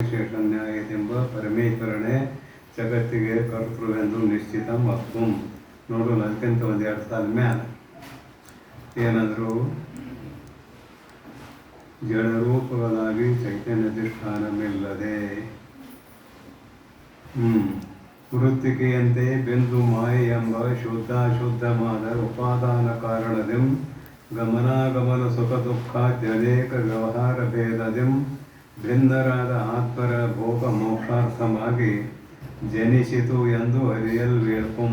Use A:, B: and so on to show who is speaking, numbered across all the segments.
A: ಶೇಷನ್ಯಾಯತೆಂಬ ಪರಮೇಶ್ವರನೇ ಜಗತ್ತಿಗೆ ಕರ್ತೃವೆಂದು ನಿಶ್ಚಿತ ಮತ್ತು ನೋಡೋಣ. ಅದಕ್ಕಿಂತ ಒಂದು 2 ಸಾಲ ಮ್ಯಾಲ ಏನಂದ್ರು, ಜಡರೂಪಗಳಾಗಿ ಚೈತನ್ಯಧಿಷ್ಠಾನವಿಲ್ಲದೆ ವೃತ್ತಿಕೆಯಂತೆ ಬಿಂದು ಮಾಯೆ ಎಂಬ ಶುದ್ಧಾಶುದ್ಧವಾದ ಉಪಾದಾನ ಕಾರಣದೆಂ ಗಮನಾಗಮನ ಸುಖ ದುಃಖಾದ್ಯನೇಕ ವ್ಯವಹಾರ ಭೇದದೆಂ ಭಿನ್ನರಾದ ಆತ್ಮರ ಭೋಗ ಮೋಕ್ಷಾರ್ಥವಾಗಿ ಜನಿಸಿತು ಎಂದು ಅರಿಯಲ್ಬೇಕು.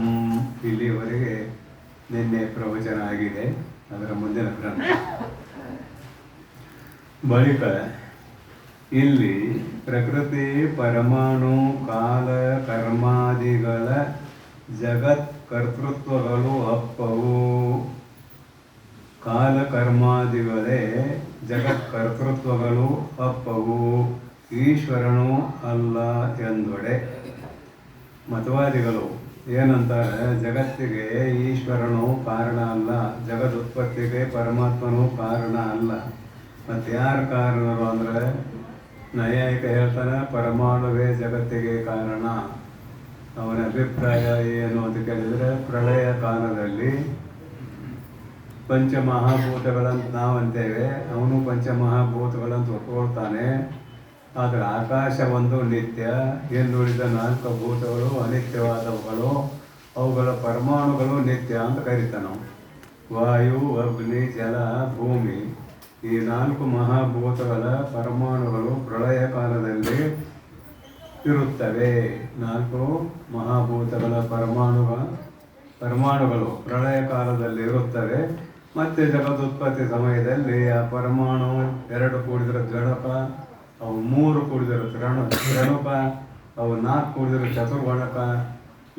A: ಇಲ್ಲಿವರೆಗೆ ನಿನ್ನೆ ಪ್ರವಚನ ಆಗಿದೆ. ಅದರ ಮುಂದಿನ ಗ್ರಂಥ ಬಳಿಕ ಇಲ್ಲಿ ಪ್ರಕೃತಿ ಪರಮಾಣು ಕಾಲ ಕರ್ಮಾದಿಗಳ ಜಗತ್ ಕರ್ತೃತ್ವಗಳು ಅಪ್ಪವು. ಕಾಲ ಕರ್ಮಾದಿಗಳೇ ಜಗತ್ ಕರ್ತೃತ್ವಗಳು ಅಪ್ಪವು, ಈಶ್ವರನು ಅಲ್ಲ ಎಂದೊಡೆ. ಮತವಾದಿಗಳು ಏನಂತಾರೆ, ಜಗತ್ತಿಗೆ ಈಶ್ವರನು ಕಾರಣ ಅಲ್ಲ, ಜಗದುತ್ಪತ್ತಿಗೆ ಪರಮಾತ್ಮನು ಕಾರಣ ಅಲ್ಲ. ಮತ್ತು ಯಾರು ಕಾರಣರು ಅಂದರೆ, ನೈಯಾಯಿಕ ಹೇಳ್ತಾನೆ ಪರಮಾಣುವೇ ಜಗತ್ತಿಗೆ ಕಾರಣ. ಅವನ ಅಭಿಪ್ರಾಯ ಏನು ಅಂತ ಕೇಳಿದರೆ, ಪ್ರಳಯ ಕಾಲದಲ್ಲಿ ಪಂಚಮಹಾಭೂತಗಳಂತ ನಾವಂತೇವೆ, ಅವನು ಪಂಚಮಹಾಭೂತಗಳಂತ ಒಪ್ಕೊಳ್ತಾನೆ. ಆದರೆ ಆಕಾಶ ಒಂದು ನಿತ್ಯ, ಇನ್ನುಳಿದ 4 ಭೂತಗಳು ಅನಿತ್ಯವಾದವುಗಳು, ಅವುಗಳ ಪರಮಾಣುಗಳು ನಿತ್ಯ ಅಂತ ಕರಿತಾನೆ. ವಾಯು, ಅಗ್ನಿ, ಜಲ, ಭೂಮಿ ಈ 4 ಮಹಾಭೂತಗಳ ಪರಮಾಣುಗಳು ಪ್ರಳಯ ಕಾಲದಲ್ಲಿ ಇರುತ್ತವೆ. 4 ಮಹಾಭೂತಗಳ ಪರಮಾಣುಗಳು ಪ್ರಳಯ ಕಾಲದಲ್ಲಿ ಇರುತ್ತವೆ. ಮತ್ತು ಜಗದುತ್ಪತ್ತಿ ಸಮಯದಲ್ಲಿ ಆ ಪರಮಾಣು 2 ಕೂಡಿದ್ರೆ ಗಣಕ, ಅವು 3 ಕೂಡಿದ್ರೆ ತ್ರಣುಕ, ಅವು 4 ಕೂಡಿದ್ರೆ ಚತುರ್ಗಣಕ.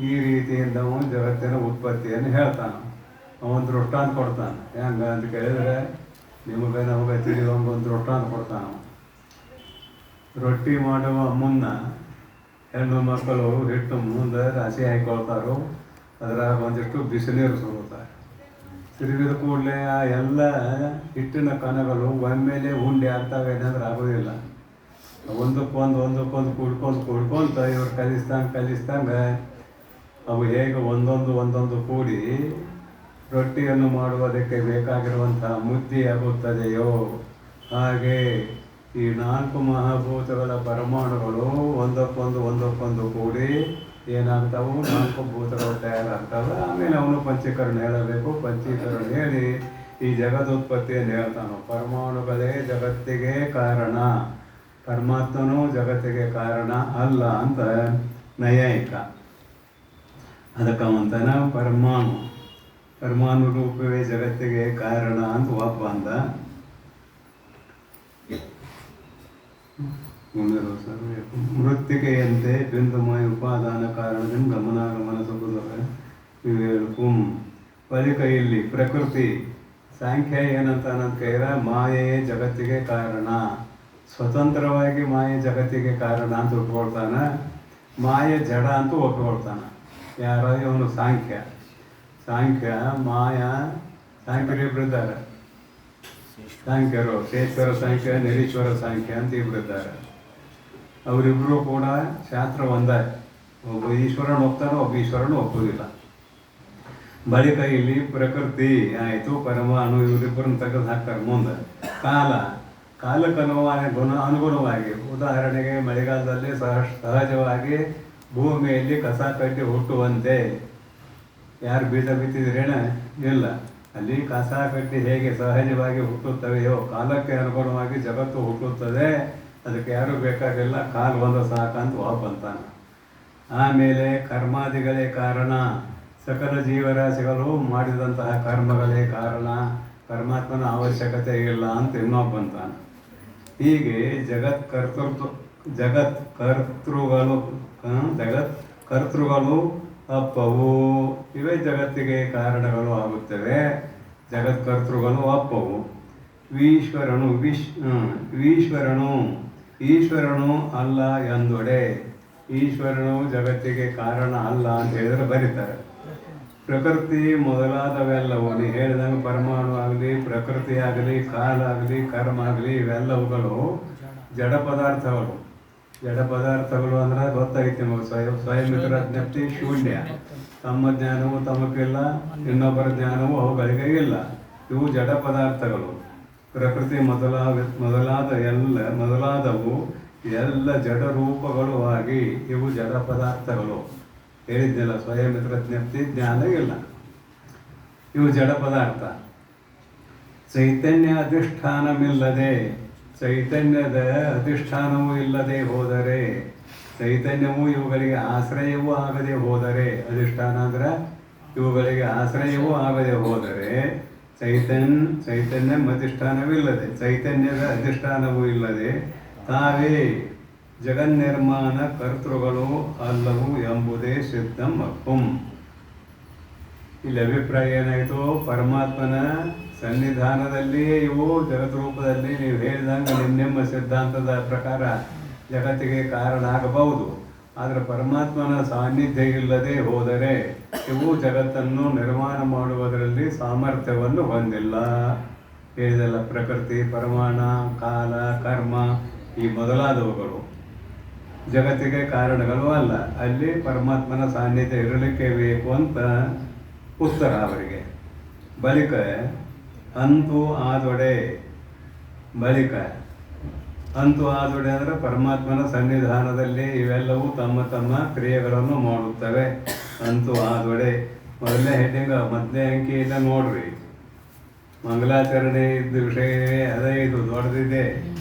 A: ಈ ರೀತಿಯಿಂದ ಅವನು ಜಗತ್ತಿನ ಉತ್ಪತ್ತಿಯನ್ನು ಹೇಳ್ತಾನೆ. ಅವನು ದೃಷ್ಟಾಂತ ಕೊಡ್ತಾನೆ. ಹೆಂಗ ಅಂತ ಕೇಳಿದರೆ, ನಿಮಗೆ ನಮಗೆ ತಿಳಿಯುವಂಗೆ ಒಂದು ದೃಷ್ಟಾಂತ ಕೊಡ್ತಾನೆ. ರೊಟ್ಟಿ ಮಾಡುವ ಮುನ್ನ ಹೆಣ್ಣು ಮಕ್ಕಳು ಹಿಟ್ಟು ಮುಂದೆ ರಾಶಿ ಹಾಕಿಕೊಳ್ತಾರೋ, ಅದರಾಗ ಒಂದಿಷ್ಟು ಬಿಸಿನೀರು ಸುರುತ್ತಾರೆ. ತಿರುಗಿದ ಕೂಡಲೇ ಆ ಎಲ್ಲ ಹಿಟ್ಟಿನ ಕಣಗಳು ಒಮ್ಮೆಲೆ ಉಂಡೆ ಆಗ್ತವೆ ಏನಾದ್ರೆ ಆಗೋದಿಲ್ಲ. ಒಂದಕ್ಕೊಂದು ಕೂಡ್ಕೊಂತ ಇವ್ರು ಕಲಿಸ್ದಂಗೆ ಅವು ಹೇಗೆ ಒಂದೊಂದು ಕೂಡಿ ರೊಟ್ಟಿಯನ್ನು ಮಾಡುವುದಕ್ಕೆ ಬೇಕಾಗಿರುವಂತಹ ಮುದ್ದೆ ಆಗುತ್ತದೆಯೋ, ಹಾಗೆ ಈ 4 ಮಹಾಭೂತಗಳ ಪರಮಾಣುಗಳು ಒಂದಕ್ಕೊಂದು ಕೂಡಿ ಏನಾಗ್ತಾವು, 4 ಭೂತಗಳು ತಯಾರಾಗ್ತವೆ. ಆಮೇಲೆ ಅವನು ಪಂಚೀಕರಣ ಹೇಳಬೇಕು. ಪಂಚೀಕರಣ ಹೇಳಿ ಈ ಜಗದುತ್ಪತ್ತಿಯನ್ನು ಹೇಳ್ತಾನು. ಪರಮಾಣುಗಳೇ ಜಗತ್ತಿಗೆ ಕಾರಣ, ಪರಮಾತ್ಮನು ಜಗತ್ತಿಗೆ ಕಾರಣ ಅಲ್ಲ ಅಂತ ನೈಯಾಯಿಕ. ಅದಕ್ಕಂತಾನ ಪರಮಾಣು ರೂಪವೇ ಜಗತ್ತಿಗೆ ಕಾರಣ ಅಂತ ಒಬ್ಬ ಅಂದ. ಮೃತ್ತಿಕೆಯಂತೆ ಬಿಂದುಮಯ ಉಪಾದಾನ ಕಾರಣದಿಂದ ಗಮನಾಗಮನ ಸುಖ ಬಳಿಕ ಇಲ್ಲಿ ಪ್ರಕೃತಿ ಸಾಂಖ್ಯ ಏನಂತ ಕೇಳಿದ್ರೆ, ಮಾಯೆಯೇ ಜಗತ್ತಿಗೆ ಕಾರಣ. ಸ್ವತಂತ್ರವಾಗಿ ಮಾಯೆ ಜಗತ್ತಿಗೆ ಕಾರಣ ಅಂತ ಒಪ್ಕೊಳ್ತಾನೆ. ಮಾಯೆ ಜಡ ಅಂತ ಒಪ್ಕೊಳ್ತಾನೆ. ಯಾರೋ ಇವನು ಸಾಂಖ್ಯ ಮಾಯಾ ಸಾಂಖ್ಯರಿಬ್ಬರಿದ್ದಾರೆ. ಸಾಂಖ್ಯರು ಶೇಶ್ವರ ಸಾಂಖ್ಯ, ನಿರೀಶ್ವರ ಸಾಂಖ್ಯ ಅಂತ ಇಬ್ಬರಿದ್ದಾರೆ. ಅವರಿಬ್ಬರು ಕೂಡ ಶಾಸ್ತ್ರ ಒಂದೇ. ಒಬ್ಬ ಈಶ್ವರನ ಒಪ್ತಾನೆ, ಒಬ್ಬ ಈಶ್ವರನ ಒಪ್ಪುವುದಿಲ್ಲ. ಬಳಿಕ ಇಲ್ಲಿ ಪ್ರಕೃತಿ ಆಯಿತು, ಪರಮಾಣು ಇವರಿಬ್ಬರನ್ನು ತೆಗೆದು ಹಾಕ್ತಾರೆ ಮುಂದೆ. ಅನುಗುಣವಾಗಿ ಉದಾಹರಣೆಗೆ ಮಳೆಗಾಲದಲ್ಲಿ ಸಹಜವಾಗಿ ಭೂಮಿಯಲ್ಲಿ ಕಸ ಕಟ್ಟಿ ಹುಟ್ಟುವಂತೆ. ಯಾರು ಬೀಜ ಬಿತ್ತಿದ್ರೇನ ಇಲ್ಲ, ಅಲ್ಲಿ ಕಸ ಕಟ್ಟಿ ಹೇಗೆ ಸಹಜವಾಗಿ ಹುಟ್ಟುತ್ತವೆಯೋ ಕಾಲಕ್ಕೆ ಅನುಗುಣವಾಗಿ ಜಗತ್ತು ಹುಟ್ಟುತ್ತದೆ. ಅದಕ್ಕೆ ಯಾರೂ ಬೇಕಾಗಿಲ್ಲ, ಕಾಲು ಒಂದು ಸಾಕಂತ ವಾಪಂತಾನೆ. ಆಮೇಲೆ ಕರ್ಮಾದಿಗಳೇ ಕಾರಣ, ಸಕಲ ಜೀವರಾಶಿಗಳು ಮಾಡಿದಂತಹ ಕರ್ಮಗಳೇ ಕಾರಣ, ಪರಮಾತ್ಮನ ಅವಶ್ಯಕತೆ ಇಲ್ಲ ಅಂತ ಇನ್ನೊಬ್ಬಂತಾನೆ. ಹೀಗೆ ಜಗತ್ ಕರ್ತೃಗಳು ಅಪ್ಪವು, ಇವೇ ಜಗತ್ತಿಗೆ ಕಾರಣಗಳು ಆಗುತ್ತವೆ. ಜಗತ್ಕರ್ತೃಗಳು ಅಪ್ಪವು. ಈಶ್ವರನು ಅಲ್ಲ ಎಂದೊಡೆ. ಈಶ್ವರನು ಜಗತ್ತಿಗೆ ಕಾರಣ ಅಲ್ಲ ಅಂತ ಹೇಳಿದ್ರೆ ಬರೀತಾರೆ. ಪ್ರಕೃತಿ ಮೊದಲಾದವೆಲ್ಲವೂ ನೀ ಹೇಳಿದಂಗೆ ಪರಮಾಣು ಆಗಲಿ, ಪ್ರಕೃತಿ ಆಗಲಿ, ಕಾಲ ಆಗಲಿ, ಕರ್ಮ ಆಗಲಿ, ಇವೆಲ್ಲವುಗಳು ಜಡ ಪದಾರ್ಥಗಳು. ಜಡ ಪದಾರ್ಥಗಳು ಅಂದ್ರೆ ಗೊತ್ತಾಗಿತ್ತು ನಿಮಗೆ. ಸ್ವಯಂ ಇತರ ಜ್ಞಪ್ತಿ ಶೂನ್ಯ. ತಮ್ಮ ಜ್ಞಾನವು ತಮಗಿಲ್ಲ, ಇನ್ನೊಬ್ಬರ ಜ್ಞಾನವು ಅವುಗಳಿಗೆ ಇಲ್ಲ. ಇವು ಜಡ ಪದಾರ್ಥಗಳು. ಪ್ರಕೃತಿ ಮೊದಲಾದವು ಎಲ್ಲ ಜಡ ರೂಪಗಳು ಆಗಿ ಇವು ಜಡ ಪದಾರ್ಥಗಳು. ಹೇಳಿದ್ನಲ್ಲ, ಸ್ವಯಂ ಇತರ ಜ್ಞಪ್ತಿ ಜ್ಞಾನ ಇಲ್ಲ, ಇವು ಜಡ ಪದಾರ್ಥ. ಚೈತನ್ಯ ಅಧಿಷ್ಠಾನವಿಲ್ಲದೆ, ಚೈತನ್ಯದ ಅಧಿಷ್ಠಾನವೂ ಇಲ್ಲದೆ ಹೋದರೆ, ಚೈತನ್ಯವು ಇವುಗಳಿಗೆ ಆಶ್ರಯವೂ ಆಗದೆ ಹೋದರೆ, ಅಧಿಷ್ಠಾನ ಅಂದ್ರೆ ಇವುಗಳಿಗೆ ಆಶ್ರಯವೂ ಆಗದೆ ಹೋದರೆ, ಚೈತನ್ಯ ಅಧಿಷ್ಠಾನವಿಲ್ಲದೆ, ಚೈತನ್ಯದ ಅಧಿಷ್ಠಾನವೂ ಇಲ್ಲದೆ ತಾವೇ ಜಗನ್ನಿರ್ಮಾಣ ಕರ್ತೃಗಳು ಅಲ್ಲವು ಎಂಬುದೇ ಸಿದ್ಧಂ ಅಪ್ಪಂ. ಇಲ್ಲಿ ಅಭಿಪ್ರಾಯ ಏನಾಯಿತು? ಪರಮಾತ್ಮನ ಸನ್ನಿಧಾನದಲ್ಲಿಯೇ ಇವು ಜಗತ್ ರೂಪದಲ್ಲಿ ನೀವು ಹೇಳಿದಂಗೆ ನಿಮ್ಮ ಸಿದ್ಧಾಂತದ ಪ್ರಕಾರ ಜಗತ್ತಿಗೆ ಕಾರಣ ಆಗಬಹುದು. ಆದರೆ ಪರಮಾತ್ಮನ ಸಾನ್ನಿಧ್ಯ ಇಲ್ಲದೆ ಹೋದರೆ ಇವು ಜಗತ್ತನ್ನು ನಿರ್ಮಾಣ ಮಾಡುವುದರಲ್ಲಿ ಸಾಮರ್ಥ್ಯವನ್ನು ಹೊಂದಿಲ್ಲ. ಹೇಳಿದಲ್ಲ, ಪ್ರಕೃತಿ, ಪರಮಾಣ, ಕಾಲ, ಕರ್ಮ ಈ ಮೊದಲಾದವುಗಳು ಜಗತ್ತಿಗೆ ಕಾರಣಗಳು ಅಲ್ಲ. ಅಲ್ಲಿ ಪರಮಾತ್ಮನ ಸಾನ್ನಿಧ್ಯ ಇರಲಿಕ್ಕೆ ಬೇಕು ಅಂತ ಉತ್ತರ ಅವರಿಗೆ. ಬಳಿಕ ಅಂತೂ ಆದೊಡೆ ಅಂದರೆ ಪರಮಾತ್ಮನ ಸನ್ನಿಧಾನದಲ್ಲಿ ಇವೆಲ್ಲವೂ ತಮ್ಮ ತಮ್ಮ ಕ್ರಿಯೆಗಳನ್ನು ಮಾಡುತ್ತವೆ. ಅಂತೂ ಆದೊಡೆ ಮೊದಲನೇ ಹೆಡ್ಡಿಂಗ್ ಮೊದಲನೇ ಅಂಕಿಯಿಂದ ನೋಡ್ರಿ. ಮಂಗಲಾಚರಣೆ ಇದ್ದ ವಿಷಯವೇ ಅದೇ, ಇದು ದೊಡ್ಡದಿದೆ,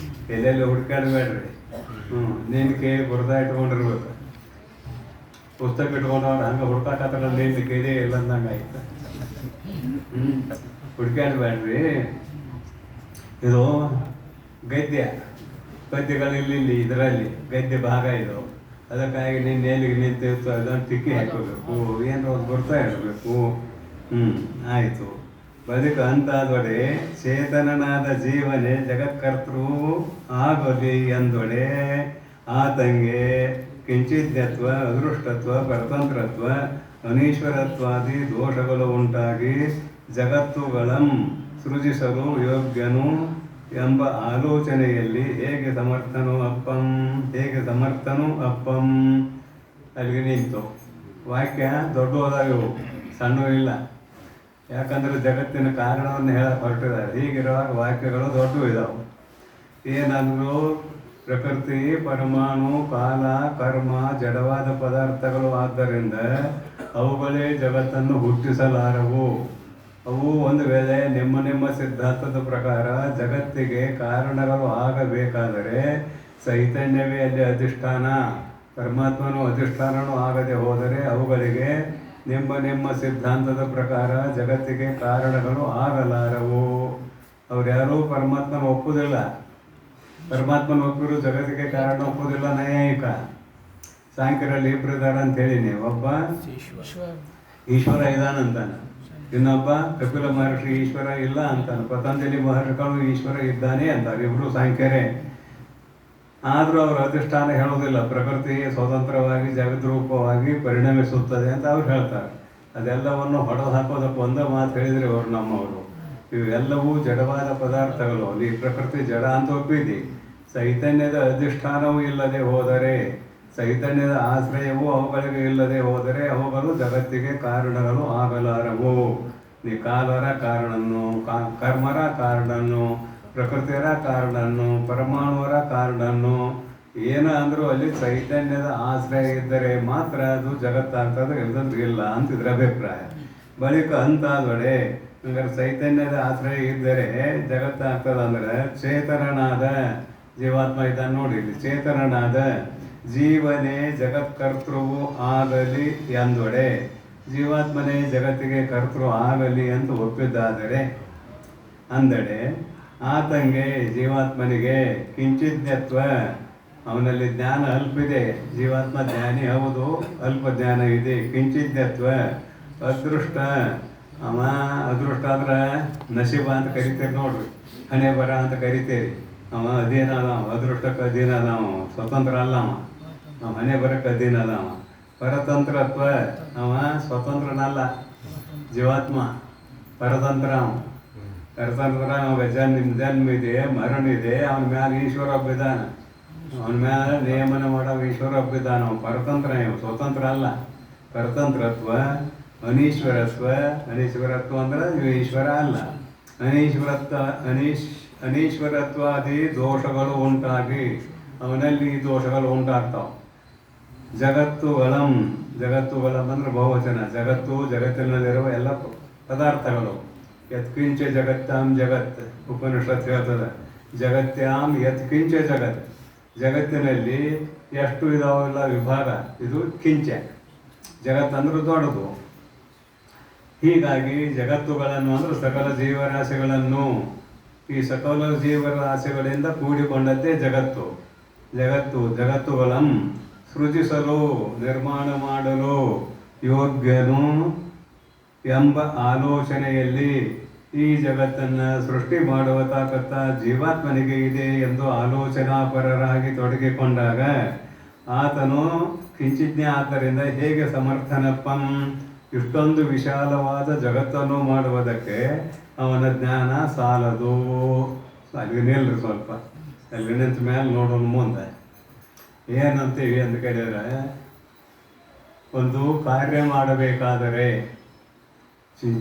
A: ಎಲ್ಲೆಲ್ಲಿ ಹುಡ್ಕಾಡಬೇಡ್ರಿ. ನೀನು ಕೇಳಿ ಬುರ್ದ ಇಟ್ಕೊಂಡಿರ್ಬೇಕು. ಪುಸ್ತಕ ಇಟ್ಕೊಂಡವ್ರು ಹಂಗೆ ಹುಡ್ಕಾಕತ್ತಾರ, ನೀನು ಕೇಳಿ ಇಲ್ಲ ಅಂದಂಗೆ ಆಯ್ತು. ಹುಡ್ಕಾಡಬೇಡ್ರಿ. ಇದು ಗದ್ಯಗಳಿಲ್ಲಿ ಇದರಲ್ಲಿ ಗದ್ಯ ಭಾಗ ಇದು. ಅದಕ್ಕಾಗಿ ನಿನ್ನ ಎಲ್ಲಿಗೆ ನಿಂತಿತ್ತು ಅದನ್ನು ಟಿಕ್ಕಿ ಹಾಕೋಬೇಕು, ಏನೋ ಒಂದು ಬರ್ತಾ ಇರಬೇಕು. ಆಯಿತು. ಬದುಕು ಅಂತಾದೊಡೆ ಚೇತನನಾದ ಜೀವನೇ ಜಗತ್ಕರ್ತೃ ಆಗೋಲಿ ಎಂದೊಡೆ ಆತಂಗೆ ಕಿಂಚಿಜ್ಞತ್ವ, ಅದೃಷ್ಟತ್ವ, ಪರತಂತ್ರತ್ವ, ಅನೀಶ್ವರತ್ವಾದಿ ದೋಷಗಳು ಉಂಟಾಗಿ ಜಗತ್ತುಗಳಂ ಸೃಜಿಸಲು ಯೋಗ್ಯನು ಎಂಬ ಆಲೋಚನೆಯಲ್ಲಿ ಹೇಗೆ ಸಮರ್ಥನು ಅಪ್ಪಂ ಅಲ್ಲಿಗೆ ನಿಂತು. ವಾಕ್ಯ ದೊಡ್ಡದಾಗಿವು, ಸಣ್ಣ ಇಲ್ಲ. ಯಾಕಂದರೆ ಜಗತ್ತಿನ ಕಾರಣವನ್ನು ಹೇಳಕ್ಕೆ ಹೊರಟಿದ್ದಾರೆ. ಹೀಗಿರುವಾಗ ವಾಕ್ಯಗಳು ದೊಡ್ಡವು ಇದಾವೆ. ಏನಂದ್ರು? ಪ್ರಕೃತಿ, ಪರಮಾಣು, ಕಾಲ, ಕರ್ಮ ಜಡವಾದ ಪದಾರ್ಥಗಳು ಆದ್ದರಿಂದ ಅವುಗಳೇ ಜಗತ್ತನ್ನು ಹುಟ್ಟಿಸಲಾರವು. ಅವು ಒಂದು ವೇಳೆ ನಿಮ್ಮ ಸಿದ್ಧಾಂತದ ಪ್ರಕಾರ ಜಗತ್ತಿಗೆ ಕಾರಣಗಳು ಆಗಬೇಕಾದರೆ ಚೈತನ್ಯವೇ ಅಲ್ಲಿ ಅಧಿಷ್ಠಾನ, ಪರಮಾತ್ಮನು ಅಧಿಷ್ಠಾನನೂ ಆಗದೆ ಹೋದರೆ ಅವುಗಳಿಗೆ ನಿಮ್ಮ ಸಿದ್ಧಾಂತದ ಪ್ರಕಾರ ಜಗತ್ತಿಗೆ ಕಾರಣಗಳು ಆಗಲಾರವು. ಅವ್ರು ಯಾರೂ ಪರಮಾತ್ಮನ ಒಪ್ಪುವುದಿಲ್ಲ. ಪರಮಾತ್ಮನ ಒಪ್ಪಿರು ಜಗತ್ತಿಗೆ ಕಾರಣ ಒಪ್ಪುವುದಿಲ್ಲ ನೈಯಾಯಿಕ. ಸಾಂಖ್ಯರಲ್ಲಿ ಇಬ್ಬರು ಇದ್ದಾರೆ ಅಂತ ಹೇಳಿನಿ. ಒಬ್ಬ ಈಶ್ವರ ಇದ್ದಾನಂತಾನೆ, ಇನ್ನೊಬ್ಬ ಕಪಿಲ ಮಹರ್ಷಿ ಈಶ್ವರ ಇಲ್ಲ ಅಂತಾನೆ, ಪತಂಜಲಿ ಮಹರ್ಷಿಗಳು ಈಶ್ವರ ಇದ್ದಾನೆ ಅಂತಾರೆ. ಇಬ್ಬರು ಸಾಂಖ್ಯರೇ. ಆದರೂ ಅವರು ಅಧಿಷ್ಠಾನ ಹೇಳೋದಿಲ್ಲ. ಪ್ರಕೃತಿ ಸ್ವತಂತ್ರವಾಗಿ ಜಗದ್ರೂಪವಾಗಿ ಪರಿಣಮಿಸುತ್ತದೆ ಅಂತ ಅವ್ರು ಹೇಳ್ತಾರೆ. ಅದೆಲ್ಲವನ್ನು ಹೊಡೆದು ಹಾಕೋದಕ್ಕೆ ಒಂದೇ ಮಾತು ಹೇಳಿದರೆ ಅವರು ನಮ್ಮವರು, ಇವೆಲ್ಲವೂ ಜಡವಾದ ಪದಾರ್ಥಗಳು. ಈ ಪ್ರಕೃತಿ ಜಡ ಅಂತ ಒಪ್ಪಿದಿ. ಚೈತನ್ಯದ ಅಧಿಷ್ಠಾನವೂ ಇಲ್ಲದೆ ಹೋದರೆ, ಚೈತನ್ಯದ ಆಶ್ರಯವೂ ಅವುಗಳಿಗೆ ಇಲ್ಲದೆ ಹೋದರೆ ಅವುಗಳು ಜಗತ್ತಿಗೆ ಕಾರಣಗಳು ಆಗಲಾರವು. ನೀ ಕಾಲರ ಕಾರಣನ್ನು, ಕರ್ಮರ ಕಾರಣನ್ನು, ಪ್ರಕೃತಿಯರ ಕಾರಣನ್ನು, ಪರಮಾಣುವರ ಕಾರಣನ್ನು ಏನ ಅಂದರೂ ಅಲ್ಲಿ ಚೈತನ್ಯದ ಆಶ್ರಯ ಇದ್ದರೆ ಮಾತ್ರ ಅದು ಜಗತ್ತಾಗ್ತದೆ, ಇಲ್ಲದಂದ್ರೆ ಇಲ್ಲ ಅಂತಿದ್ರ ಅಭಿಪ್ರಾಯ. ಬಳಿಕ ಅಂತಾದೊಡೆ ಹಂಗಾರೆ ಚೈತನ್ಯದ ಆಶ್ರಯ ಇದ್ದರೆ ಜಗತ್ತಾಗ್ತದೆ ಅಂದ್ರೆ ಚೇತನನಾದ ಜೀವಾತ್ಮ ಇದ್ದಾನೆ ನೋಡಿ. ಚೇತನನಾದ ಜೀವನೇ ಜಗತ್ಕರ್ತೃವು ಆಗಲಿ ಎಂದೊಡೆ, ಜೀವಾತ್ಮನೇ ಜಗತ್ತಿಗೆ ಕರ್ತೃ ಆಗಲಿ ಎಂದು ಒಪ್ಪಿದ್ದಾದರೆ ಅಂದಡೆ ಆತಂಗೆ ಜೀವಾತ್ಮನಿಗೆ ಕಿಂಚಿಜ್ಞತ್ವ, ಅವನಲ್ಲಿ ಜ್ಞಾನ ಅಲ್ಪಿದೆ. ಜೀವಾತ್ಮ ಜ್ಞಾನಿ ಹೌದು, ಅಲ್ಪ ಜ್ಞಾನ ಇದೆ. ಕಿಂಚಿಜ್ಞತ್ವ, ಅದೃಷ್ಟ. ಅದೃಷ್ಟ ಅಂದ್ರೆ ನಸೀಬ ಅಂತ ಕರಿತೀರಿ ನೋಡ್ರಿ, ಹಣೆ ಬರ ಅಂತ ಕರಿತೀರಿ. ಅವ ಅಧೀನ ಅದಾವ, ಅದೃಷ್ಟಕ್ಕೆ ಅಧೀನ ಅದಾವ, ಸ್ವತಂತ್ರ ಅಲ್ಲ ಅವ. ನಾವು ಹಣೆ ಬರಕ್ಕೆ ಅಧೀನ ಅದಾವ. ಪರತಂತ್ರತ್ವ, ಅವ ಸ್ವತಂತ್ರನಲ್ಲ, ಜೀವಾತ್ಮ ಪರತಂತ್ರ. ಪರತಂತ್ರ ಅವಾಗ ಜನ್ಮ ಇದೆ, ಮರಣ ಇದೆ, ಅವನ ಮ್ಯಾಲ ಈಶ್ವರ ಒಬ್ಬ ಇದ್ದಾನೆ. ಅವನ ಮೇಲೆ ನಿಯಮನ ಮಾಡೋ ಈಶ್ವರ ಹಬ್ಬಿದ್ದಾನ. ನಾವು ಪರತಂತ್ರ, ಇವು ಸ್ವತಂತ್ರ ಅಲ್ಲ. ಪರತಂತ್ರತ್ವ, ಅನೀಶ್ವರತ್ವ ಅಂದ್ರೆ ಇವು ಈಶ್ವರ ಅಲ್ಲ. ಅನೀಶ್ವರತ್ವಾದಿ ದೋಷಗಳು ಉಂಟಾಗಿ ಅವನಲ್ಲಿ ಈ ದೋಷಗಳು ಉಂಟಾಗ್ತಾವೆ. ಜಗತ್ತುಗಳಂ ಅಂದ್ರೆ ಬಹುವಚನ. ಜಗತ್ತಿನಲ್ಲಿರುವ ಎಲ್ಲ ಪದಾರ್ಥಗಳು. ಯತ್ಕಿಂಚ ಜಗತ್ತಾಂ ಜಗತ್, ಉಪನಿಷತ್ ಹೇಳ್ತದೆ. ಜಗತ್ಯಾಂ ಯತ್ಕಿಂಚ ಜಗತ್, ಜಗತ್ತಿನಲ್ಲಿ ಎಷ್ಟು ಇದಾವೆಲ್ಲ ವಿಭಾಗ, ಇದು ಕಿಂಚ. ಜಗತ್ತಂದ್ರೆ ದೊಡ್ಡದು. ಹೀಗಾಗಿ ಜಗತ್ತುಗಳನ್ನು ಅಂದ್ರೆ ಸಕಲ ಜೀವರಾಶಿಗಳನ್ನು, ಈ ಸಕಲ ಜೀವರಾಶಿಗಳಿಂದ ಕೂಡಿಕೊಂಡದ್ದೇ ಜಗತ್ತು. ಜಗತ್ತುಗಳಂ ಸೃಜಿಸಲು, ನಿರ್ಮಾಣ ಮಾಡಲು ಯೋಗ್ಯನು ಎಂಬ ಆಲೋಚನೆಯಲ್ಲಿ ಈ ಜಗತ್ತನ್ನು ಸೃಷ್ಟಿ ಮಾಡುವ ತಾಕತ್ತ ಜೀವಾತ್ಮನಿಗೆ ಇದೆ ಎಂದು ಆಲೋಚನಾಪರರಾಗಿ ತೊಡಗಿಕೊಂಡಾಗ ಆತನು ಕಿಂಚಿಜ್ಞ. ಆದ್ದರಿಂದ ಹೇಗೆ ಸಮರ್ಥನಪ್ಪಂ, ಇಷ್ಟೊಂದು ವಿಶಾಲವಾದ ಜಗತ್ತನ್ನು ಮಾಡುವುದಕ್ಕೆ ಅವನ ಜ್ಞಾನ ಸಾಲದು. ಅಲ್ಲಿ ನಿಲ್ರಿ ಸ್ವಲ್ಪ, ಅಲ್ಲಿ ನಿಂತ ಮೇಲೆ ನೋಡೋಣ ಮುಂದೆ ಏನಂತೀವಿ ಅಂತ ಕೇಳಿದರೆ, ಒಂದು ಕಾರ್ಯ ಮಾಡಬೇಕಾದರೆ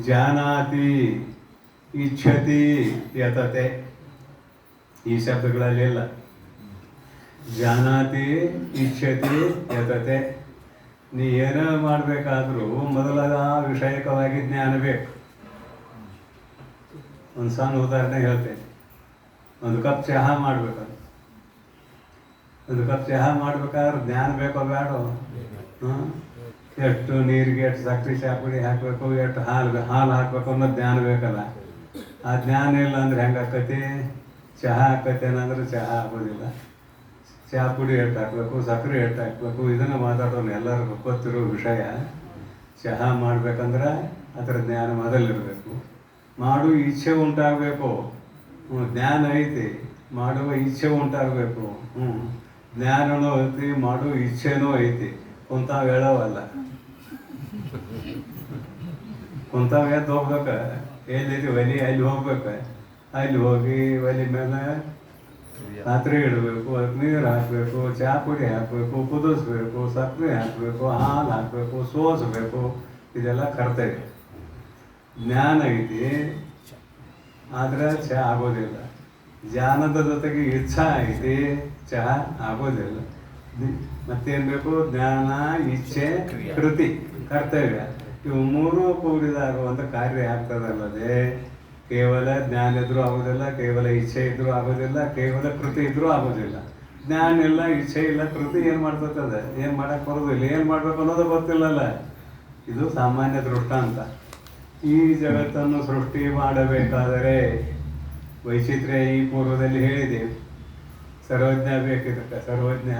A: ಜಾನಾತಿ ಇಚ್ಛತಿ ಯತತೆ, ಈ ಶಬ್ದಗಳಲ್ಲಿಲ್ಲ. ಜಾನಾತಿ ಇಚ್ಛತಿ ಯತತೆ. ನೀ ಏನೋ ಮಾಡಬೇಕಾದ್ರೂ ಮೊದಲ ವಿಷಯಕವಾಗಿ ಜ್ಞಾನ ಬೇಕು. ಒಂದು ಸಣ್ಣ ಉದಾಹರಣೆ ಹೇಳ್ತೇನೆ. ಒಂದು ಕಪ್ ಚಹಾ ಮಾಡ್ಬೇಕಾದ್ರೆ ಜ್ಞಾನ ಬೇಕೋ ಬೇಡ? ಎಷ್ಟು ನೀರಿಗೆ ಎಷ್ಟು ಸಕ್ಕರೆ ಚಾಪುಡಿ ಹಾಕಬೇಕು, ಎಷ್ಟು ಹಾಲು ಹಾಕಬೇಕು ಅನ್ನೋ ಜ್ಞಾನ ಬೇಕಲ್ಲ. ಆ ಜ್ಞಾನ ಇಲ್ಲ ಅಂದ್ರೆ ಹೆಂಗೆ ಆಕತಿ? ಚಹಾ ಆಕತಿ ಏನಂದ್ರೆ ಚಹಾ ಆಗೋದಿಲ್ಲ. ಚಹಾ ಪುಡಿ ಎಷ್ಟು ಹಾಕಬೇಕು, ಸಕ್ಕರೆ ಎಷ್ಟು ಹಾಕಬೇಕು, ಇದನ್ನು ಮಾತಾಡೋನು ಎಲ್ಲರಿಗೂ ಗೊತ್ತಿರೋ ವಿಷಯ. ಚಹಾ ಮಾಡ್ಬೇಕಂದ್ರೆ ಅದರ ಜ್ಞಾನ ಮೊದಲಿರಬೇಕು. ಮಾಡುವ ಇಚ್ಛೆ ಉಂಟಾಗಬೇಕು. ಜ್ಞಾನ ಐತಿ, ಮಾಡುವ ಇಚ್ಛೆ ಉಂಟಾಗಬೇಕು. ಜ್ಞಾನನೂ ಐತಿ, ಮಾಡುವ ಇಚ್ಛೆನೂ ಐತಿ. ಕುಂತಾವ ಹೇಳೋವಲ್ಲ, ಕುಂತಾವ ಎದ್ದು ಹೋಗ್ಬೇಕ. ಎಲ್ಲೈತಿ ಒಲಿ, ಅಲ್ಲಿ ಹೋಗ್ಬೇಕು. ಅಲ್ಲಿ ಹೋಗಿ ಒಲಿ ಮೇಲೆ ಪಾತ್ರೆ ಇಡಬೇಕು, ಅದಕ್ಕೆ ನೀರು ಹಾಕಬೇಕು, ಚಹಾ ಪುಡಿ ಹಾಕಬೇಕು, ಕುದಿಸ್ಬೇಕು, ಸಕ್ಕರೆ ಹಾಕಬೇಕು, ಹಾಲು ಹಾಕಬೇಕು, ಸೋಸಬೇಕು. ಇದೆಲ್ಲ ಕರ್ತವ್ಯ. ಜ್ಞಾನ ಐತಿ, ಆದರೆ ಚಹಾ ಆಗೋದಿಲ್ಲ. ಜ್ಞಾನದ ಜೊತೆಗೆ ಇಚ್ಛಾ ಐತಿ, ಚಹಾ ಆಗೋದಿಲ್ಲ. ಮತ್ತೇನು ಬೇಕು? ಜ್ಞಾನ, ಇಚ್ಛೆ, ಕೃತಿ, ಕರ್ತವ್ಯ. ಇವು ಮೂರೂ ಕೂಡಿದಾಗ ಒಂದು ಕಾರ್ಯ ಆಗ್ತದಲ್ಲದೆ ಕೇವಲ ಜ್ಞಾನ ಇದ್ರೂ ಆಗೋದಿಲ್ಲ, ಕೇವಲ ಇಚ್ಛೆ ಇದ್ರೂ ಆಗೋದಿಲ್ಲ, ಕೇವಲ ಕೃತಿ ಇದ್ರೂ ಆಗೋದಿಲ್ಲ. ಜ್ಞಾನ ಇಲ್ಲ, ಇಚ್ಛೆ ಇಲ್ಲ, ಕೃತಿ ಏನು ಮಾಡ್ತದೆ? ಏನು ಮಾಡೋಕ್ಕೆ ಬರೋದಿಲ್ಲ. ಏನು ಮಾಡಬೇಕು ಅನ್ನೋದು ಗೊತ್ತಿಲ್ಲಲ್ಲ. ಇದು ಸಾಮಾನ್ಯ ದೃಷ್ಟಾಂತ. ಈ ಜಗತ್ತನ್ನು ಸೃಷ್ಟಿ ಮಾಡಬೇಕಾದರೆ ವೈಚಿತ್ರ್ಯ ಈ ಪೂರ್ವದಲ್ಲಿ ಹೇಳಿದ್ದೇವೆ. ಸರ್ವಜ್ಞ ಬೇಕಿದ್ದಕ್ಕೆ. ಸರ್ವಜ್ಞ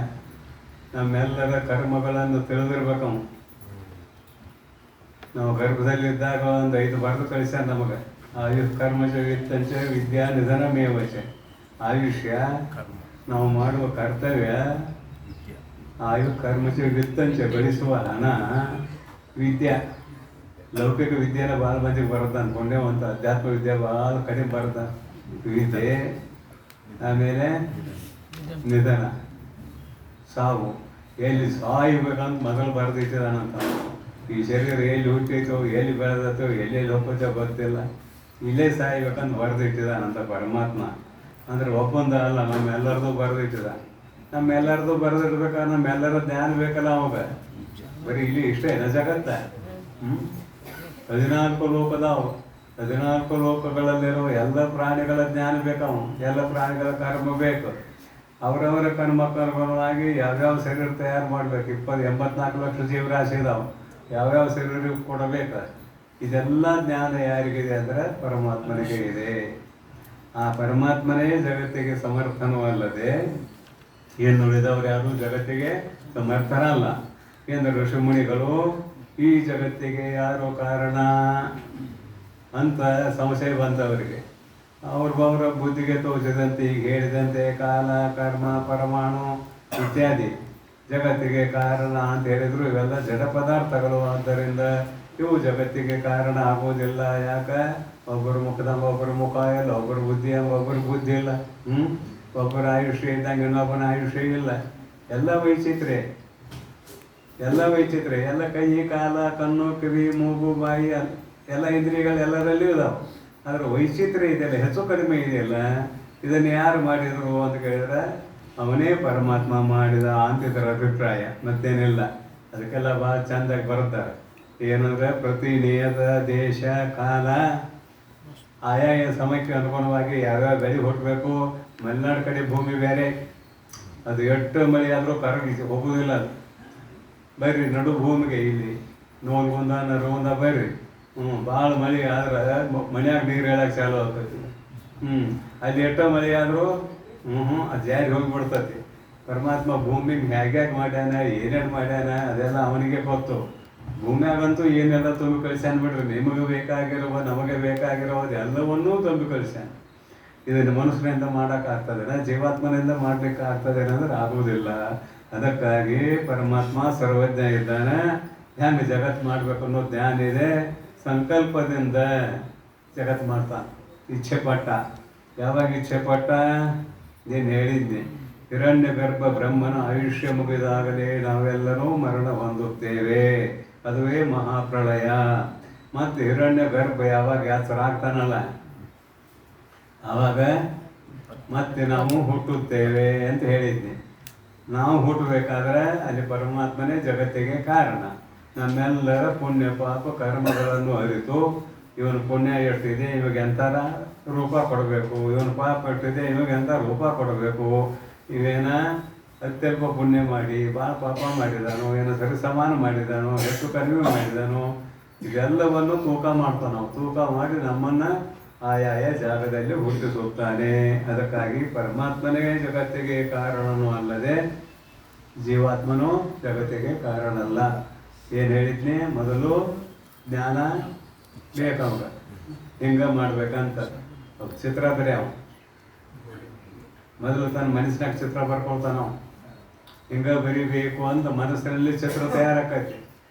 A: ನಮ್ಮೆಲ್ಲರ ಕರ್ಮಗಳನ್ನು ತಿಳಿದಿರ್ಬೇಕು. ನಾವು ಗರ್ಭದಲ್ಲಿದ್ದಾಗ ಒಂದು 5 ಬರೆದು ಕಳಿಸ್ಯಾರ ನಮಗೆ. ಆಯುಷ್ ಕರ್ಮಚ ವಿತ್ತಂಚ ವಿದ್ಯಾ ನಿಧನ ಮೇವಚ. ಆಯುಷ್ಯ ನಾವು ಮಾಡುವ ಕರ್ತವ್ಯ, ಆಯುಷ್ ಕರ್ಮಚ ವಿತ್ತಂಚ ಗಳಿಸುವ ಹಣ, ವಿದ್ಯಾ ಲೌಕಿಕ ವಿದ್ಯೆನ ಭಾಳ ಮಂದಿಗೆ ಬರುತ್ತೆ ಅಂದ್ಕೊಂಡೆ. ಒಂದು ಅಧ್ಯಾತ್ಮ ವಿದ್ಯೆ ಭಾಳ ಕಡಿಮೆ ಬರುತ್ತೆ. ವಿದ್ಯೆ, ಆಮೇಲೆ ನಿಧನ, ಸಾವು. ಎಲ್ಲಿ ಸಾಯ್ಬೇಕಂತ ಮೊದಲು ಬರೆದಿಟ್ಟಿದಾನಂತ. ಈ ಶರೀರ ಎಲ್ಲಿ ಹುಟ್ಟೈತೋ, ಎಲ್ಲಿ ಬೆಳೆದತ್ತೋ, ಎಲ್ಲೆಲ್ಲಿ ಹೋಗ್ತೋ ಗೊತ್ತಿಲ್ಲ. ಇಲ್ಲೇ ಸಾಯ್ಬೇಕಂತ ಬರೆದಿಟ್ಟಿದಾನಂತ ಪರಮಾತ್ಮ. ಅಂದರೆ ಒಬ್ಬಂದ ಅಲ್ಲ, ನಮ್ಮೆಲ್ಲರದು ಬರೆದಿಟ್ಟಿದ. ನಮ್ಮೆಲ್ಲರದು ಬರೆದಿಡ್ಬೇಕಾದ್ರೆ ನಮ್ಮೆಲ್ಲರ ಜ್ಞಾನ ಬೇಕಲ್ಲ ಅವಾಗ. ಬರೀ ಇಲ್ಲಿ ಇಷ್ಟೇ ಜಗತ್ತ. 14 ಲೋಕದಾವು. 14 ಲೋಕಗಳಲ್ಲಿರುವ ಎಲ್ಲ ಪ್ರಾಣಿಗಳ ಜ್ಞಾನ ಬೇಕಾವು. ಎಲ್ಲ ಪ್ರಾಣಿಗಳ ಕರ್ಮ ಬೇಕು. ಅವರವರ ಕರ್ಮಕ್ಕನುಗುಣವಾಗಿ ಯಾವ್ಯಾವ ಶರೀರ ತಯಾರು ಮಾಡಬೇಕು. 84 ಲಕ್ಷ ಜೀವರಾಶಿ ಇದಾವೆ. ಯಾವ್ಯಾವ ಶರೀರ ಕೊಡಬೇಕು. ಇದೆಲ್ಲ ಜ್ಞಾನ ಯಾರಿಗಿದೆ ಅಂದರೆ ಪರಮಾತ್ಮನಿಗೆ ಇದೆ. ಆ ಪರಮಾತ್ಮನೇ ಜಗತ್ತಿಗೆ ಸಮರ್ಥನೂ ಅಲ್ಲದೆ ಏನು ಉಳಿದವರು ಯಾರು ಜಗತ್ತಿಗೆ ಸಮರ್ಥರಲ್ಲ. ಎಂದು ಋಷಿಮುನಿಗಳು ಈ ಜಗತ್ತಿಗೆ ಯಾರು ಕಾರಣ ಅಂತ ಸಂಶಯ ಬಂದವರಿಗೆ ಅವ್ರವರ ಬುದ್ಧಿಗೆ ತೋಚಿದಂತೆ ಈಗ ಹೇಳಿದಂತೆ ಕಾಲ, ಕರ್ಮ, ಪರಮಾಣು ಇತ್ಯಾದಿ ಜಗತ್ತಿಗೆ ಕಾರಣ ಅಂತ ಹೇಳಿದ್ರು. ಇವೆಲ್ಲ ಜಡ ಪದಾರ್ಥಗಳು. ಆದ್ದರಿಂದ ಇವು ಜಗತ್ತಿಗೆ ಕಾರಣ ಆಗೋದಿಲ್ಲ. ಯಾಕೆ? ಒಬ್ಬರು ಮುಖದಂಗ ಒಬ್ಬರು ಮುಖ ಇಲ್ಲ, ಒಬ್ಬರು ಬುದ್ಧಿ ಹಂಗೆ ಒಬ್ಬರು ಬುದ್ಧಿ ಇಲ್ಲ. ಒಬ್ಬರ ಆಯುಷ್ಯ ಇದ್ದಂಗೆ ಇನ್ನೊಬ್ಬನ ಆಯುಷ್ಯ ಇಲ್ಲ. ಎಲ್ಲ ವೈಚಿತ್ರ್ಯ, ಎಲ್ಲ ವೈಚಿತ್ರ್ಯ, ಎಲ್ಲ ಕೈ ಕಾಲ ಕಣ್ಣು ಕಿವಿ ಮೂಗು ಬಾಯಿ ಎಲ್ಲ ಇಂದ್ರಿಯಗಳು ಎಲ್ಲರಲ್ಲಿಯೂ ಇದಾವೆ. ಆದರೆ ವೈಚಿತ್ರ್ಯ ಇದೆಯಲ್ಲ, ಹೆಚ್ಚು ಕಡಿಮೆ ಇದೆಯಲ್ಲ, ಇದನ್ನು ಯಾರು ಮಾಡಿದರು ಅಂತ ಕೇಳಿದ್ರೆ ಅವನೇ ಪರಮಾತ್ಮ ಮಾಡಿದ ಅಂತಿದ್ದರ ಅಭಿಪ್ರಾಯ, ಮತ್ತೇನಿಲ್ಲ. ಅದಕ್ಕೆಲ್ಲ ಭಾಳ ಚೆಂದಾಗಿ ಬರ್ತಾರೆ. ಏನಂದರೆ ಪ್ರತಿ ನಿಯತ ದೇಶ ಕಾಲ ಆಯಾಯ ಸಮಯಕ್ಕೆ ಅನುಗುಣವಾಗಿ ಯಾವ್ಯಾವ ಬೆಳೆ ಹುಟ್ಟಬೇಕು. ಮಲೆನಾಡು ಕಡೆ ಭೂಮಿ ಬೇರೆ, ಅದು ಎಷ್ಟು ಮಳೆ ಆದರೂ ಕರಗಿ ಹೋಗುವುದಿಲ್ಲ. ಅದು ಬರ್ರಿ ನಡು ಭೂಮಿಗೆ ಇಲ್ಲಿ ನೋಲ್ಗುಂದ ನರಗುಂದ ಬರ್ರಿ, ಭಾಳ ಮಳೆ ಆದ್ರೆ ಮನ್ಯಾಗ ನೀರು ಹೇಳಕ್ಕೆ ಚಾಲು ಆಗ್ತೈತಿ. ಅಲ್ಲಿ ಎಷ್ಟೋ ಮಳೆ ಆದರೂ ಅದು ಜಾರಿ ಹೋಗಿಬಿಡ್ತತಿ. ಪರಮಾತ್ಮ ಭೂಮಿಗೆ ಹೇಗ್ಯಾಕೆ ಮಾಡ್ಯಾನ, ಏನೇನು ಮಾಡ್ಯಾನ ಅದೆಲ್ಲ ಅವನಿಗೆ ಗೊತ್ತು. ಭೂಮಿಯಾಗಂತೂ ಏನೆಲ್ಲ ತುಂಬಿ ಕಳಿಸ್ಯಾನ ಬಿಡ್ರಿ. ನಿಮಗೆ ಬೇಕಾಗಿರುವ ನಮಗೆ ಬೇಕಾಗಿರೋ ಎಲ್ಲವನ್ನೂ ತುಂಬಿ ಕಳಿಸ್ಯಾನ. ಇದನ್ನು ಮನುಷ್ಯನಿಂದ ಮಾಡೋಕ್ಕಾಗ್ತದೇನ, ಜೀವಾತ್ಮನಿಂದ ಮಾಡ್ಲಿಕ್ಕೆ ಆಗ್ತದೇನ ಅಂದ್ರೆ ಆಗುವುದಿಲ್ಲ. ಅದಕ್ಕಾಗಿ ಪರಮಾತ್ಮ ಸರ್ವಜ್ಞ ಇದ್ದಾನೆ. ಹೆಂಗೆ ಜಗತ್ತು ಮಾಡಬೇಕು ಅನ್ನೋ ಜ್ಞಾನ ಇದೆ. ಸಂಕಲ್ಪದಿಂದ ಜಗತ್ತು ಮಾಡ್ತಾನೆ. ಇಚ್ಛೆ ಪಟ್ಟ. ಯಾವಾಗ ಇಚ್ಛೆ ಪಟ್ಟ? ನೀನು ಹೇಳಿದ್ದೆ, ಹಿರಣ್ಯ ಗರ್ಭ ಬ್ರಹ್ಮನ ಆಯುಷ್ಯ ಮುಗಿದಾಗಲೇ ನಾವೆಲ್ಲರೂ ಮರಣ ಹೊಂದುತ್ತೇವೆ. ಅದುವೇ ಮಹಾಪ್ರಳಯ. ಮತ್ತು ಹಿರಣ್ಯ ಗರ್ಭ ಯಾವಾಗ ಯಾತ್ರಾಗ್ತಾನಲ್ಲ ಆವಾಗ ಮತ್ತೆ ನಾವು ಹುಟ್ಟುತ್ತೇವೆ ಅಂತ ಹೇಳಿದ್ದೆ. ನಾವು ಹುಟ್ಟಬೇಕಾದ್ರೆ ಅಲ್ಲಿ ಪರಮಾತ್ಮನೇ ಜಗತ್ತಿಗೆ ಕಾರಣ. ನಮ್ಮೆಲ್ಲರ ಪುಣ್ಯ ಪಾಪ ಕರ್ಮಗಳನ್ನು ಅರಿತು ಇವನು ಪುಣ್ಯ ಎಷ್ಟಿದೆ, ಇವಾಗ ಎಂಥರ ರೂಪ ಕೊಡಬೇಕು, ಇವನು ಪಾಪ ಎಷ್ಟಿದೆ, ಇವಾಗ ಎಂಥ ರೂಪ ಕೊಡಬೇಕು, ಇವೇನ ಅತ್ಯಲ್ಪ ಪುಣ್ಯ ಮಾಡಿ ಭಾಳ ಪಾಪ ಮಾಡಿದಾನೋ, ಏನೋ ಸರಿ ಸಮಾನ ಮಾಡಿದಾನೋ, ಹೆಚ್ಚು ಕಡಿಮೆ ಮಾಡಿದಾನೋ, ಇದೆಲ್ಲವನ್ನು ತೂಕ ಮಾಡ್ತಾನೆ. ನಾವು ತೂಕ ಮಾಡಿ ನಮ್ಮನ್ನು ಆಯಾಯ ಜಾಗದಲ್ಲಿ ಹುಟ್ಟಿಸುತ್ತಾನೆ. ಅದಕ್ಕಾಗಿ ಪರಮಾತ್ಮನೇ ಜಗತ್ತಿಗೆ ಕಾರಣನೂ ಅಲ್ಲದೆ ಜೀವಾತ್ಮನೂ ಜಗತ್ತಿಗೆ ಕಾರಣ ಅಲ್ಲ. ಏನು ಹೇಳಿದ್ನಿ, ಮೊದಲು ಜ್ಞಾನ ಬೇಕವಾಗ, ಹಿಂಗೆ ಮಾಡ್ಬೇಕಂತ. ಚಿತ್ರ ಬರೀ ಅವ ಮೊದಲು ತನ್ನ ಮನಸ್ಸಿನಾಗ ಚಿತ್ರ ಬರ್ಕೊಳ್ತಾನ. ಹಿಂಗೆ ಬರೀಬೇಕು ಅಂತ ಮನಸ್ಸಿನಲ್ಲಿ ಚಿತ್ರ ತಯಾರಾಕೈತಿ.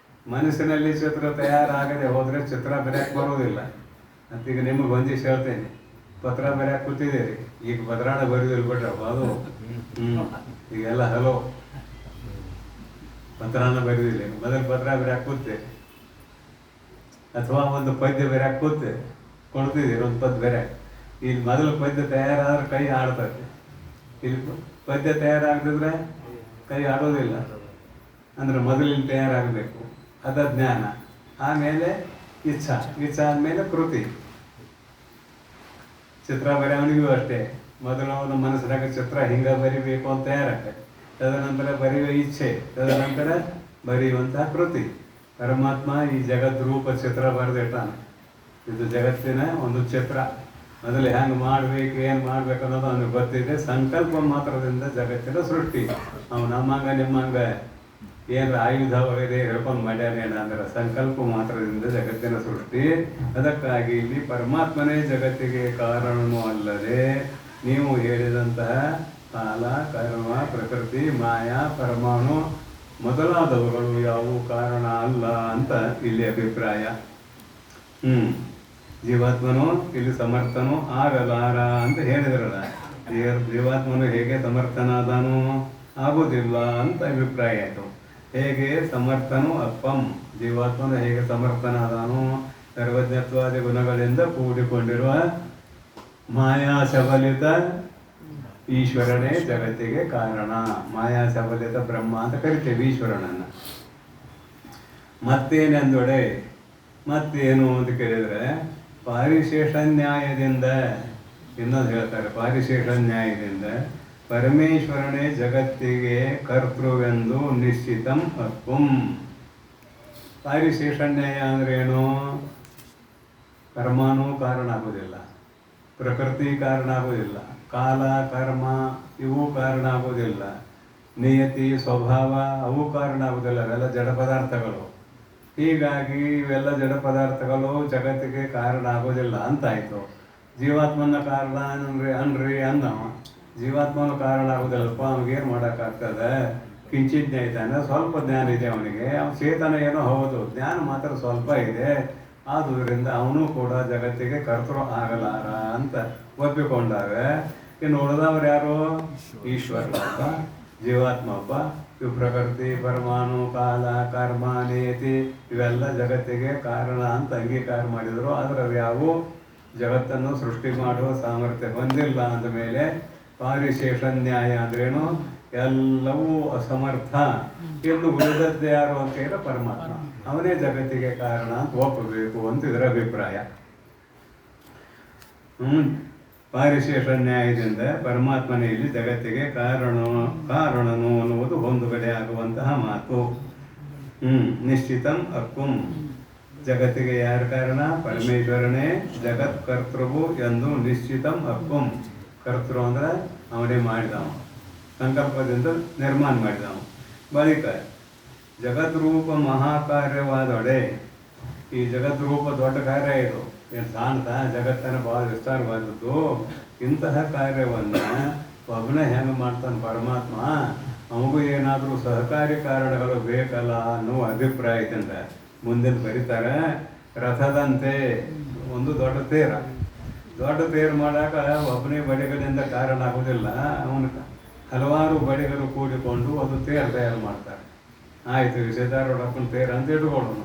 A: ಮನಸ್ಸಿನಲ್ಲಿ ಚಿತ್ರ ತಯಾರಾಗದೆ ಹೋದರೆ ಚಿತ್ರ ಬರೆಯಕ್ಕೆ ಬರೋದಿಲ್ಲ. ಅಂತೀಗ ನಿಮಗೆ ಒಂದಿಷ್ಟು ಹೇಳ್ತೇನೆ, ಪತ್ರ ಬರೆಯಕ್ಕೆ ಕೂತಿದ್ದೀರಿ, ಈಗ ಭದ್ರಾಣ ಬರೀದಿಲ್ಲ ಬಿಟ್ರೆ ಅದು ಈಗೆಲ್ಲ ಹಲೋ ಪತ್ರನ ಬರೀದಿಲ್ಲ. ಮೊದಲು ಪತ್ರ ಬರೆಯಕ್ಕೆ ಕೂತೆ ಅಥವಾ ಒಂದು ಪದ್ಯ ಬರೆಯಕ್ಕೆ ಕೂತೆ ಕೊಡ್ತಿದ್ದೀರಿ, ಒಂದು ಪದ್ಯ ಬೇರೆ. ಇಲ್ಲಿ ಮೊದಲು ಪದ್ಯ ತಯಾರಾದ್ರೆ ಕೈ ಆಡ್ತೈತಿ, ಇಲ್ಲಿ ಪದ್ಯ ತಯಾರಾಗದಿದ್ರೆ ಕೈ ಆಡೋದಿಲ್ಲ. ಅಂದರೆ ಮೊದಲಿನ ತಯಾರಾಗಬೇಕು, ಅದ ಜ್ಞಾನ. ಆಮೇಲೆ ಇಚ್ಛಾ, ಇಚ್ಛಾ ಆದಮೇಲೆ ಕೃತಿ. ಚಿತ್ರ ಬರೆಯವನಿಗೂ ಅಷ್ಟೇ, ಮೊದಲು ಅವನ ಮನಸ್ಸಿನಾಗ ಚಿತ್ರ ಹಿಂಗೆ ಬರಿಬೇಕು ಅಂತ ತಯಾರಾಗ್ತದೆ. ತದನಂತರ ಬರೆಯುವ ಇಚ್ಛೆ, ತದನಂತರ ಬರೆಯುವಂತಹ ಕೃತಿ. ಪರಮಾತ್ಮ ಈ ಜಗತ್ ರೂಪ ಚಿತ್ರ ಬರೆದಿಟ್ಟಾನೆ. ಇದು ಜಗತ್ತಿನ ಒಂದು ಚಿತ್ರ. ಮೊದಲು ಹೆಂಗೆ ಮಾಡ್ಬೇಕು, ಏನು ಮಾಡ್ಬೇಕು ಅನ್ನೋದು ಅವನಿಗೆ ಗೊತ್ತಿದೆ. ಸಂಕಲ್ಪ ಮಾತ್ರದಿಂದ ಜಗತ್ತಿನ ಸೃಷ್ಟಿ. ಅವನು ನಮ್ಮಂಗ ನಿಮ್ಮಂಗ ಏನಾರ ಆಯುಧ ವಗೈರೆ ಹೇಳ್ಕೊಂಡು ಮಾಡ್ಯಾನೇನ ಅಂದ್ರೆ ಸಂಕಲ್ಪ ಮಾತ್ರದಿಂದ ಜಗತ್ತಿನ ಸೃಷ್ಟಿ. ಅದಕ್ಕಾಗಿ ಇಲ್ಲಿ ಪರಮಾತ್ಮನೇ ಜಗತ್ತಿಗೆ ಕಾರಣನೂ ಅಲ್ಲದೆ ನೀವು ಹೇಳಿದಂತಹ ಕಾಲ, ಕರ್ಮ, ಪ್ರಕೃತಿ, ಮಾಯಾ, ಪರಮಾಣು ಮೊದಲಾದವುಗಳು ಯಾವುವು ಕಾರಣ ಅಲ್ಲ ಅಂತ ಇಲ್ಲಿ ಅಭಿಪ್ರಾಯ. ಜೀವಾತ್ಮನು ಇಲ್ಲಿ ಸಮರ್ಥನು ಆಗಲಾರ ಅಂತ ಹೇಳಿದ್ರಲ್ಲ. ಜೀವಾತ್ಮನು ಹೇಗೆ ಸಮರ್ಥನಾದನು? ಆಗೋದಿಲ್ಲ ಅಂತ ಅಭಿಪ್ರಾಯ ಆಯಿತು. ಹೇಗೆ ಸಮರ್ಥನು ಅಪ್ಪಂ, ಜೀವಾತ್ಮನು ಹೇಗೆ ಸಮರ್ಥನಾದನು? ಸರ್ವಜ್ಞತ್ವಾದಿ ಗುಣಗಳಿಂದ ಕೂಡಿಕೊಂಡಿರುವ ಮಾಯಾ ಸಬಲಿತ ಈಶ್ವರನೇ ಜಗತ್ತಿಗೆ ಕಾರಣ. ಮಾಯಾ ಸಬಲಿತ ಬ್ರಹ್ಮ ಅಂತ ಕರಿತೇವೆ ಈಶ್ವರನನ್ನು. ಮತ್ತೇನೆಂದೊಡೆ, ಮತ್ತೇನು ಅಂತ ಕೇಳಿದರೆ ಪಾರಿಶೇಷ ನ್ಯಾಯದಿಂದ, ಇನ್ನೊಂದು ಹೇಳ್ತಾರೆ, ಪಾರಿಶೇಷ ನ್ಯಾಯದಿಂದ ಪರಮೇಶ್ವರನೇ ಜಗತ್ತಿಗೆ ಕರ್ತೃವೆಂದು ನಿಶ್ಚಿತಂ ಅಪ್ಪುಂ. ಪಾರಿಶೇಷ ನ್ಯಾಯ ಅಂದ್ರೇನು? ಕರ್ಮನೂ ಕಾರಣ ಆಗೋದಿಲ್ಲ, ಪ್ರಕೃತಿ ಕಾರಣ ಆಗೋದಿಲ್ಲ, ಕಾಲ ಕರ್ಮ ಇವು ಕಾರಣ ಆಗೋದಿಲ್ಲ, ನಿಯತಿ ಸ್ವಭಾವ ಅವು ಕಾರಣ ಆಗೋದಿಲ್ಲ. ಅವೆಲ್ಲ ಜಡ ಪದಾರ್ಥಗಳು. ಹೀಗಾಗಿ ಇವೆಲ್ಲ ಜಡ ಪದಾರ್ಥಗಳು ಜಗತ್ತಿಗೆ ಕಾರಣ ಆಗೋದಿಲ್ಲ ಅಂತಾಯಿತು. ಜೀವಾತ್ಮನ ಕಾರಣ ಅನ್ರಿ ಅನ್ನವ. ಜೀವಾತ್ಮನ ಕಾರಣ ಆಗೋದಿಲ್ಲಪ್ಪ, ಅವ್ನಿಗೇನು ಮಾಡೋಕ್ಕಾಗ್ತದೆ? ಕಿಂಚಿಜ್ಞ ಇದ್ದಾನೆ, ಸ್ವಲ್ಪ ಜ್ಞಾನ ಇದೆ ಅವನಿಗೆ. ಅವ್ನು ಚೇತನ ಏನೋ ಹೌದು, ಜ್ಞಾನ ಮಾತ್ರ ಸ್ವಲ್ಪ ಇದೆ. ಆದುದರಿಂದ ಅವನು ಕೂಡ ಜಗತ್ತಿಗೆ ಕರ್ತೃ ಆಗಲಾರ ಅಂತ ಒಪ್ಪಿಕೊಂಡಾಗ ಇನ್ನು ಉಳಿದವ್ರು ಯಾರು? ಈಶ್ವರ ಒಬ್ಬ, ಜೀವಾತ್ಮ ಒಬ್ಬ. ಇವು ಪ್ರಕೃತಿ, ಪರಮಾಣು, ಕಾಲ, ಕರ್ಮ, ನೇತಿ ಇವೆಲ್ಲ ಜಗತ್ತಿಗೆ ಕಾರಣ ಅಂತ ಅಂಗೀಕಾರ ಮಾಡಿದರು. ಆದರೆ ಅವು ಯಾವು ಜಗತ್ತನ್ನು ಸೃಷ್ಟಿ ಮಾಡುವ ಸಾಮರ್ಥ್ಯ ಹೊಂದಿಲ್ಲ. ಅಂದಮೇಲೆ ಪಾರಿಶೇಷ ನ್ಯಾಯ ಅಂದ್ರೇನು? ಎಲ್ಲವೂ ಅಸಮರ್ಥ. ಇನ್ನು ಉಳಿದದ್ದು ಯಾರು ಅಂತ ಹೇಳಿದ್ರೆ ಪರಮಾತ್ಮ, ಅವನೇ ಜಗತ್ತಿಗೆ ಕಾರಣ ಅಂತ ಒಪ್ಪಬೇಕು ಅಂತ ಇದರ ಅಭಿಪ್ರಾಯ. ಪಾರಿಶೇಷ ನ್ಯಾಯದಿಂದ ಪರಮಾತ್ಮನೇ ಇಲ್ಲಿ ಜಗತ್ತಿಗೆ ಕಾರಣನು ಅನ್ನುವುದು ಹೊಂದುಗಡೆ ಆಗುವಂತಹ ಮಾತು. ನಿಶ್ಚಿತಂ ಅಕ್ಕುಂ, ಜಗತ್ತಿಗೆ ಯಾರ ಕಾರಣ? ಪರಮೇಶ್ವರನೇ ಜಗತ್ ಕರ್ತೃವು ಎಂದು ನಿಶ್ಚಿತಂ ಅಕ್ಕುಂ. ಕರ್ತೃ ಅಂದ್ರೆ ಅವನೇ ಮಾಡಿದವ, ಸಂಕಲ್ಪದಿಂದ ನಿರ್ಮಾಣ ಮಾಡಿದವ. ಬಳಿಕ ಜಗದ್ರೂಪ ಮಹಾಕಾರ್ಯವಾದೊಡೆ, ಈ ಜಗದ್ರೂಪ ದೊಡ್ಡ ಕಾರ್ಯ ಇದು, ಏನು ಕಾಣ್ತಾ? ಜಗತ್ತನ್ನು ಭಾಳ ವಿಸ್ತಾರವಾದದ್ದು. ಇಂತಹ ಕಾರ್ಯವನ್ನು ಒಬ್ಬನೇ ಹೆಂಗೆ ಮಾಡ್ತಾನೆ ಪರಮಾತ್ಮ? ಅವಗೂ ಏನಾದರೂ ಸಹಕಾರಿ ಕಾರಣಗಳು ಬೇಕಲ್ಲ ಅನ್ನೋ ಅಭಿಪ್ರಾಯದಿಂದ ಮುಂದಿನ ಬರೀತಾರೆ. ರಥದಂತೆ ಒಂದು ದೊಡ್ಡ ತೇರು ಮಾಡಾಕ ಒಬ್ಬನೇ ಬಡಿಗಳಿಂದ ಕಾರಣ ಆಗೋದಿಲ್ಲ. ಅವನು ಹಲವಾರು ಬಡಿಗರು ಕೂಡಿಕೊಂಡು ಅದು ತಯಾರು ಮಾಡ್ತಾರೆ. ಆಯಿತು, ವಿಷಯದಾರೊಡಪ್ಪನ ತೇರು ಅಂತ ಇಟ್ಕೊಳ್ಳೋಣ.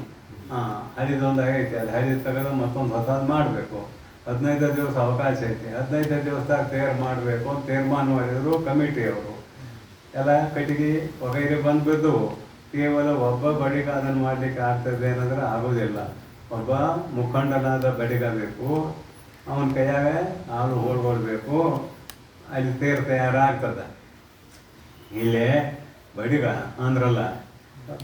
A: ಹರಿದೊಂದು ಆಗೈತಿ, ಅದು ಹರಿದು ತೆಗೆದು ಮತ್ತೊಂದು ಹೊಸದು ಮಾಡಬೇಕು. 15 ದಿವಸ ಅವಕಾಶ ಐತಿ, 15 ದಿವಸದಾಗ ತೇರು ಮಾಡಬೇಕು ಅಂತ ತೀರ್ಮಾನ ಮಾಡಿದ್ರು ಕಮಿಟಿಯವರು. ಎಲ್ಲ ಕಟ್ಟಿಗೆ ವಗೈರೆ ಬಂದು ಕೇವಲ ಒಬ್ಬ ಬಡಿಗ ಅದನ್ನು ಮಾಡಲಿಕ್ಕೆ ಆಗ್ತದೆ ಏನಂದ್ರೆ ಆಗೋದಿಲ್ಲ. ಒಬ್ಬ ಮುಖಂಡನಾದ ಬಡಿಗ ಬೇಕು, ಅವನ ಕೈಯಾಗ ಹಾಲು ಹೋಳ್ಕೊಳ್ಬೇಕು, ಅಲ್ಲಿ ತೇರು ತಯಾರಾಗ್ತದೆ. ಇಲ್ಲೇ ಬಡಿಗ ಅಂದ್ರಲ್ಲ,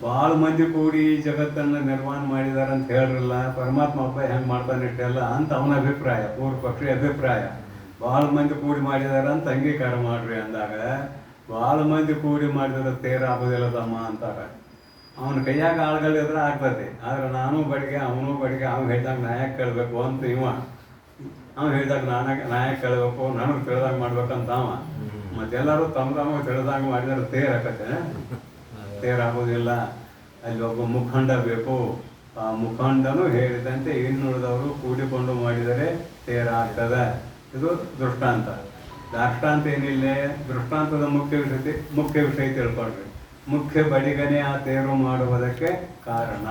A: ಭಾಳ ಮಂದಿ ಕೂಡಿ ಜಗತ್ತನ್ನು ನಿರ್ಮಾಣ ಮಾಡಿದಾರೆ ಅಂತ ಹೇಳ್ರಲ್ಲ, ಪರಮಾತ್ಮ ಒಬ್ಬ ಹೆಂಗೆ ಮಾಡ್ತಾನೆ ಇಟ್ಟೆಲ್ಲ ಅಂತ ಅವನ ಅಭಿಪ್ರಾಯ, ಪೂರ್ವ ಪಕ್ಷಿ ಅಭಿಪ್ರಾಯ. ಭಾಳ ಮಂದಿ ಕೂಡಿ ಮಾಡಿದಾರೆ ಅಂತ ಅಂಗೀಕಾರ ಮಾಡ್ರಿ ಅಂದಾಗ, ಭಾಳ ಮಂದಿ ಕೂಡಿ ಮಾಡಿದ್ರೆ ತೇರಾಗೋದಿಲ್ಲ ತಮ್ಮ ಅಂತಾರೆ. ಅವನ ಕೈಯಾಗ ಆಳ್ಗಳಿದ್ರೆ ಆಗ್ತದೆ. ಆದರೆ ನಾನು ಬಡಿಗೆ, ಅವನು ಬಡಿಗೆ, ಅವ್ನು ಹೇಳಿದಾಗ ನ್ಯಾಯ ಕೇಳಬೇಕು ಅಂತ ಅವ್ನು ಹೇಳಿದಾಗ ನ್ಯಾಯ ಕೇಳಬೇಕು, ನನಗೆ ತಿಳಿದಾಗ ಮಾಡ್ಬೇಕಂತ ಮತ್ತೆಲ್ಲರೂ ತಮ್ಮ ತಿಳಿದಾಗ ಮಾಡಿದ್ರೆ ತೇರಾಕತ್ತೆ? ತೇರಾಗೋದಿಲ್ಲ. ಅಲ್ಲಿ ಒಬ್ಬ ಮುಖಂಡ ಬೇಕು. ಆ ಮುಖಂಡನು ಹೇಳಿದಂತೆ ಇನ್ನುಳಿದವರು ಕೂಡಿಕೊಂಡು ಮಾಡಿದರೆ ತೇರಾಗ್ತದೆ. ಇದು ದೃಷ್ಟಾಂತ. ದಾಷ್ಟಾಂತ ಏನಿಲ್ಲ, ದೃಷ್ಟಾಂತದ ಮುಖ್ಯ ವಿಷಯ ತಿಳ್ಕೊಳ್ರಿ. ಮುಖ್ಯ ಬಡಿಗನೇ ಆ ತೇರು ಮಾಡುವುದಕ್ಕೆ ಕಾರಣ.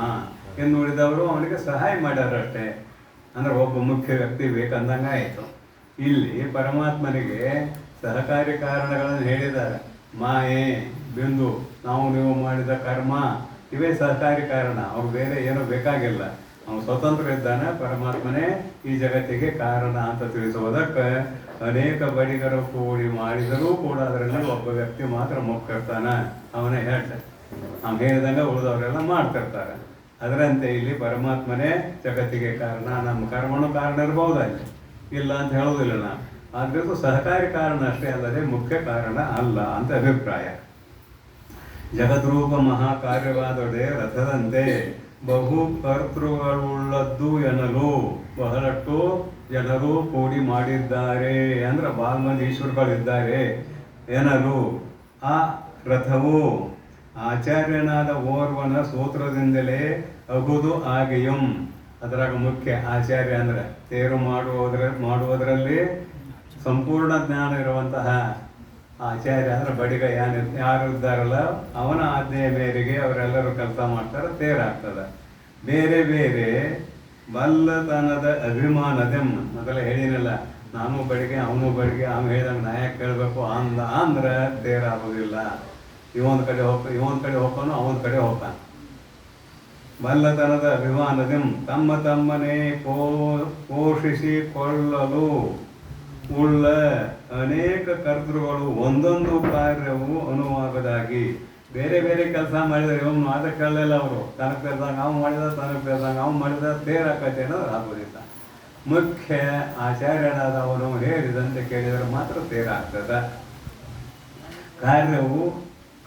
A: ಇನ್ನು ಉಳಿದವರು ಅವನಿಗೆ ಸಹಾಯ ಮಾಡ್ಯಾರಷ್ಟೇ. ಅಂದ್ರೆ ಒಬ್ಬ ಮುಖ್ಯ ವ್ಯಕ್ತಿ ಬೇಕಂದಂಗೆ ಆಯಿತು. ಇಲ್ಲಿ ಪರಮಾತ್ಮನಿಗೆ ಸಹಕಾರಿ ಕಾರಣಗಳನ್ನು ಹೇಳಿದ್ದಾರೆ. ಮಾಯೆ, ಬಿಂದು, ನೀವು ಮಾಡಿದ ಕರ್ಮ ಇವೇ ಸಹಕಾರಿ ಕಾರಣ. ಅವ್ರು ಬೇರೆ ಏನೂ ಬೇಕಾಗಿಲ್ಲ. ಅವನು ಸ್ವತಂತ್ರ ಇದ್ದಾನೆ. ಪರಮಾತ್ಮನೇ ಈ ಜಗತ್ತಿಗೆ ಕಾರಣ ಅಂತ ತಿಳಿಸುವುದಕ್ಕೆ ಅನೇಕ ಬಡಿಗರು ಕೂಡಿ ಮಾಡಿದರೂ ಕೂಡ ಅದರಲ್ಲಿ ಒಬ್ಬ ವ್ಯಕ್ತಿ ಮಾತ್ರ ಮುಖ್ಯಿರ್ತಾನೆ, ಅವನೇ ಹೇಳ್ತಾರೆ. ಅವ್ನು ಹೇಳಿದಂಗೆ ಉಳಿದವರೆಲ್ಲ ಮಾಡ್ತಿರ್ತಾರೆ. ಅದರಂತೆ ಇಲ್ಲಿ ಪರಮಾತ್ಮನೇ ಜಗತ್ತಿಗೆ ಕಾರಣ. ನಮ್ಮ ಕರ್ಮನೂ ಕಾರಣ ಇರ್ಬೋದು, ಅಲ್ಲಿ ಇಲ್ಲ ಅಂತ ಹೇಳೋದಿಲ್ಲ ನಾನು. ಆದ್ರೂ ಸಹಕಾರಿ ಕಾರಣ ಅಷ್ಟೇ ಅಲ್ಲದೆ ಮುಖ್ಯ ಕಾರಣ ಅಲ್ಲ ಅಂತ ಅಭಿಪ್ರಾಯ. ಜಗದ್ರೂಪ ಮಹಾಕಾರ್ಯವಾದೊಡೆ ರಥದಂತೆ ಬಹು ಕರ್ತೃಗಳುಳ್ಳದ್ದು ಎನ್ನಲು, ಬಹಳಷ್ಟು ಜನರು ಕೂಡಿ ಮಾಡಿದ್ದಾರೆ ಅಂದ್ರೆ ಭಾಳ ಮಂದಿ ಈಶ್ವರಗಳಿದ್ದಾರೆ ಎನ್ನಲು. ಆ ರಥವು ಆಚಾರ್ಯನಾದ ಓರ್ವನ ಸೂತ್ರದಿಂದಲೇ ಅಗುದು ಆಗಿಯಂ. ಅದರಾಗ ಮುಖ್ಯ ಆಚಾರ್ಯ ಅಂದ್ರೆ ತೇರು ಮಾಡುವುದರಲ್ಲಿ ಸಂಪೂರ್ಣ ಜ್ಞಾನ ಇರುವಂತಹ ಆಚಾರ್ಯ ಅಂದ್ರೆ ಬಡಿಗ ಯಾರು ಇದ್ದಾರಲ್ಲ ಅವನ ಆಜ್ಞೆಯ ಮೇರೆಗೆ ಅವರೆಲ್ಲರೂ ಕೆಲಸ ಮಾಡ್ತಾರೆ, ತೇರಾಗ್ತದೆ. ಬೇರೆ ಬೇರೆ ಬಲ್ಲತನದ ಅಭಿಮಾನದೆಂ, ಮೊದಲ ಹೇಳಿನಲ್ಲ, ನಾನು ಬಡಿಗೆ ಅವನು ಬಡಿಗೆ, ಅವ್ನು ಹೇಳಿದಂಗೆ ನ್ಯಾಯ ಕೇಳಬೇಕು ಅಂದ್ರೆ ತೇರಾಗೋದಿಲ್ಲ. ಇವೊಂದು ಕಡೆ ಹೋಗ್ತಾನೋ ಅವನ ಕಡೆ ಹೋಗ್ತಾನೆ. ಬಲ್ಲತನದ ಅಭಿಮಾನದೆಂ ತಮ್ಮನೇ ಪೋಷಿಸಿಕೊಳ್ಳಲು ಉಳ್ಳ ಅನೇಕ ಕರ್ತೃಗಳು ಒಂದೊಂದು ಕಾರ್ಯವು ಅನುವಾಗದಾಗಿ ಬೇರೆ ಬೇರೆ ಕೆಲಸ ಮಾಡಿದರೆ ಇವನು ಮಾತ್ರ ಕೇಳಲಿಲ್ಲ. ಅವರು ತನಗೆ ತೆರೆದಂಗೆ ಅವ್ನು ಮಾಡಿದ ತೇರಾಕತೆ ಅನ್ನೋದು ಆಗೋದಿಲ್ಲ. ಮುಖ್ಯ ಆಚಾರ್ಯನಾದವನು ಹೇಳಿದಂತೆ ಕೇಳಿದರೆ ಮಾತ್ರ ತೇರಾಗ್ತದೆ.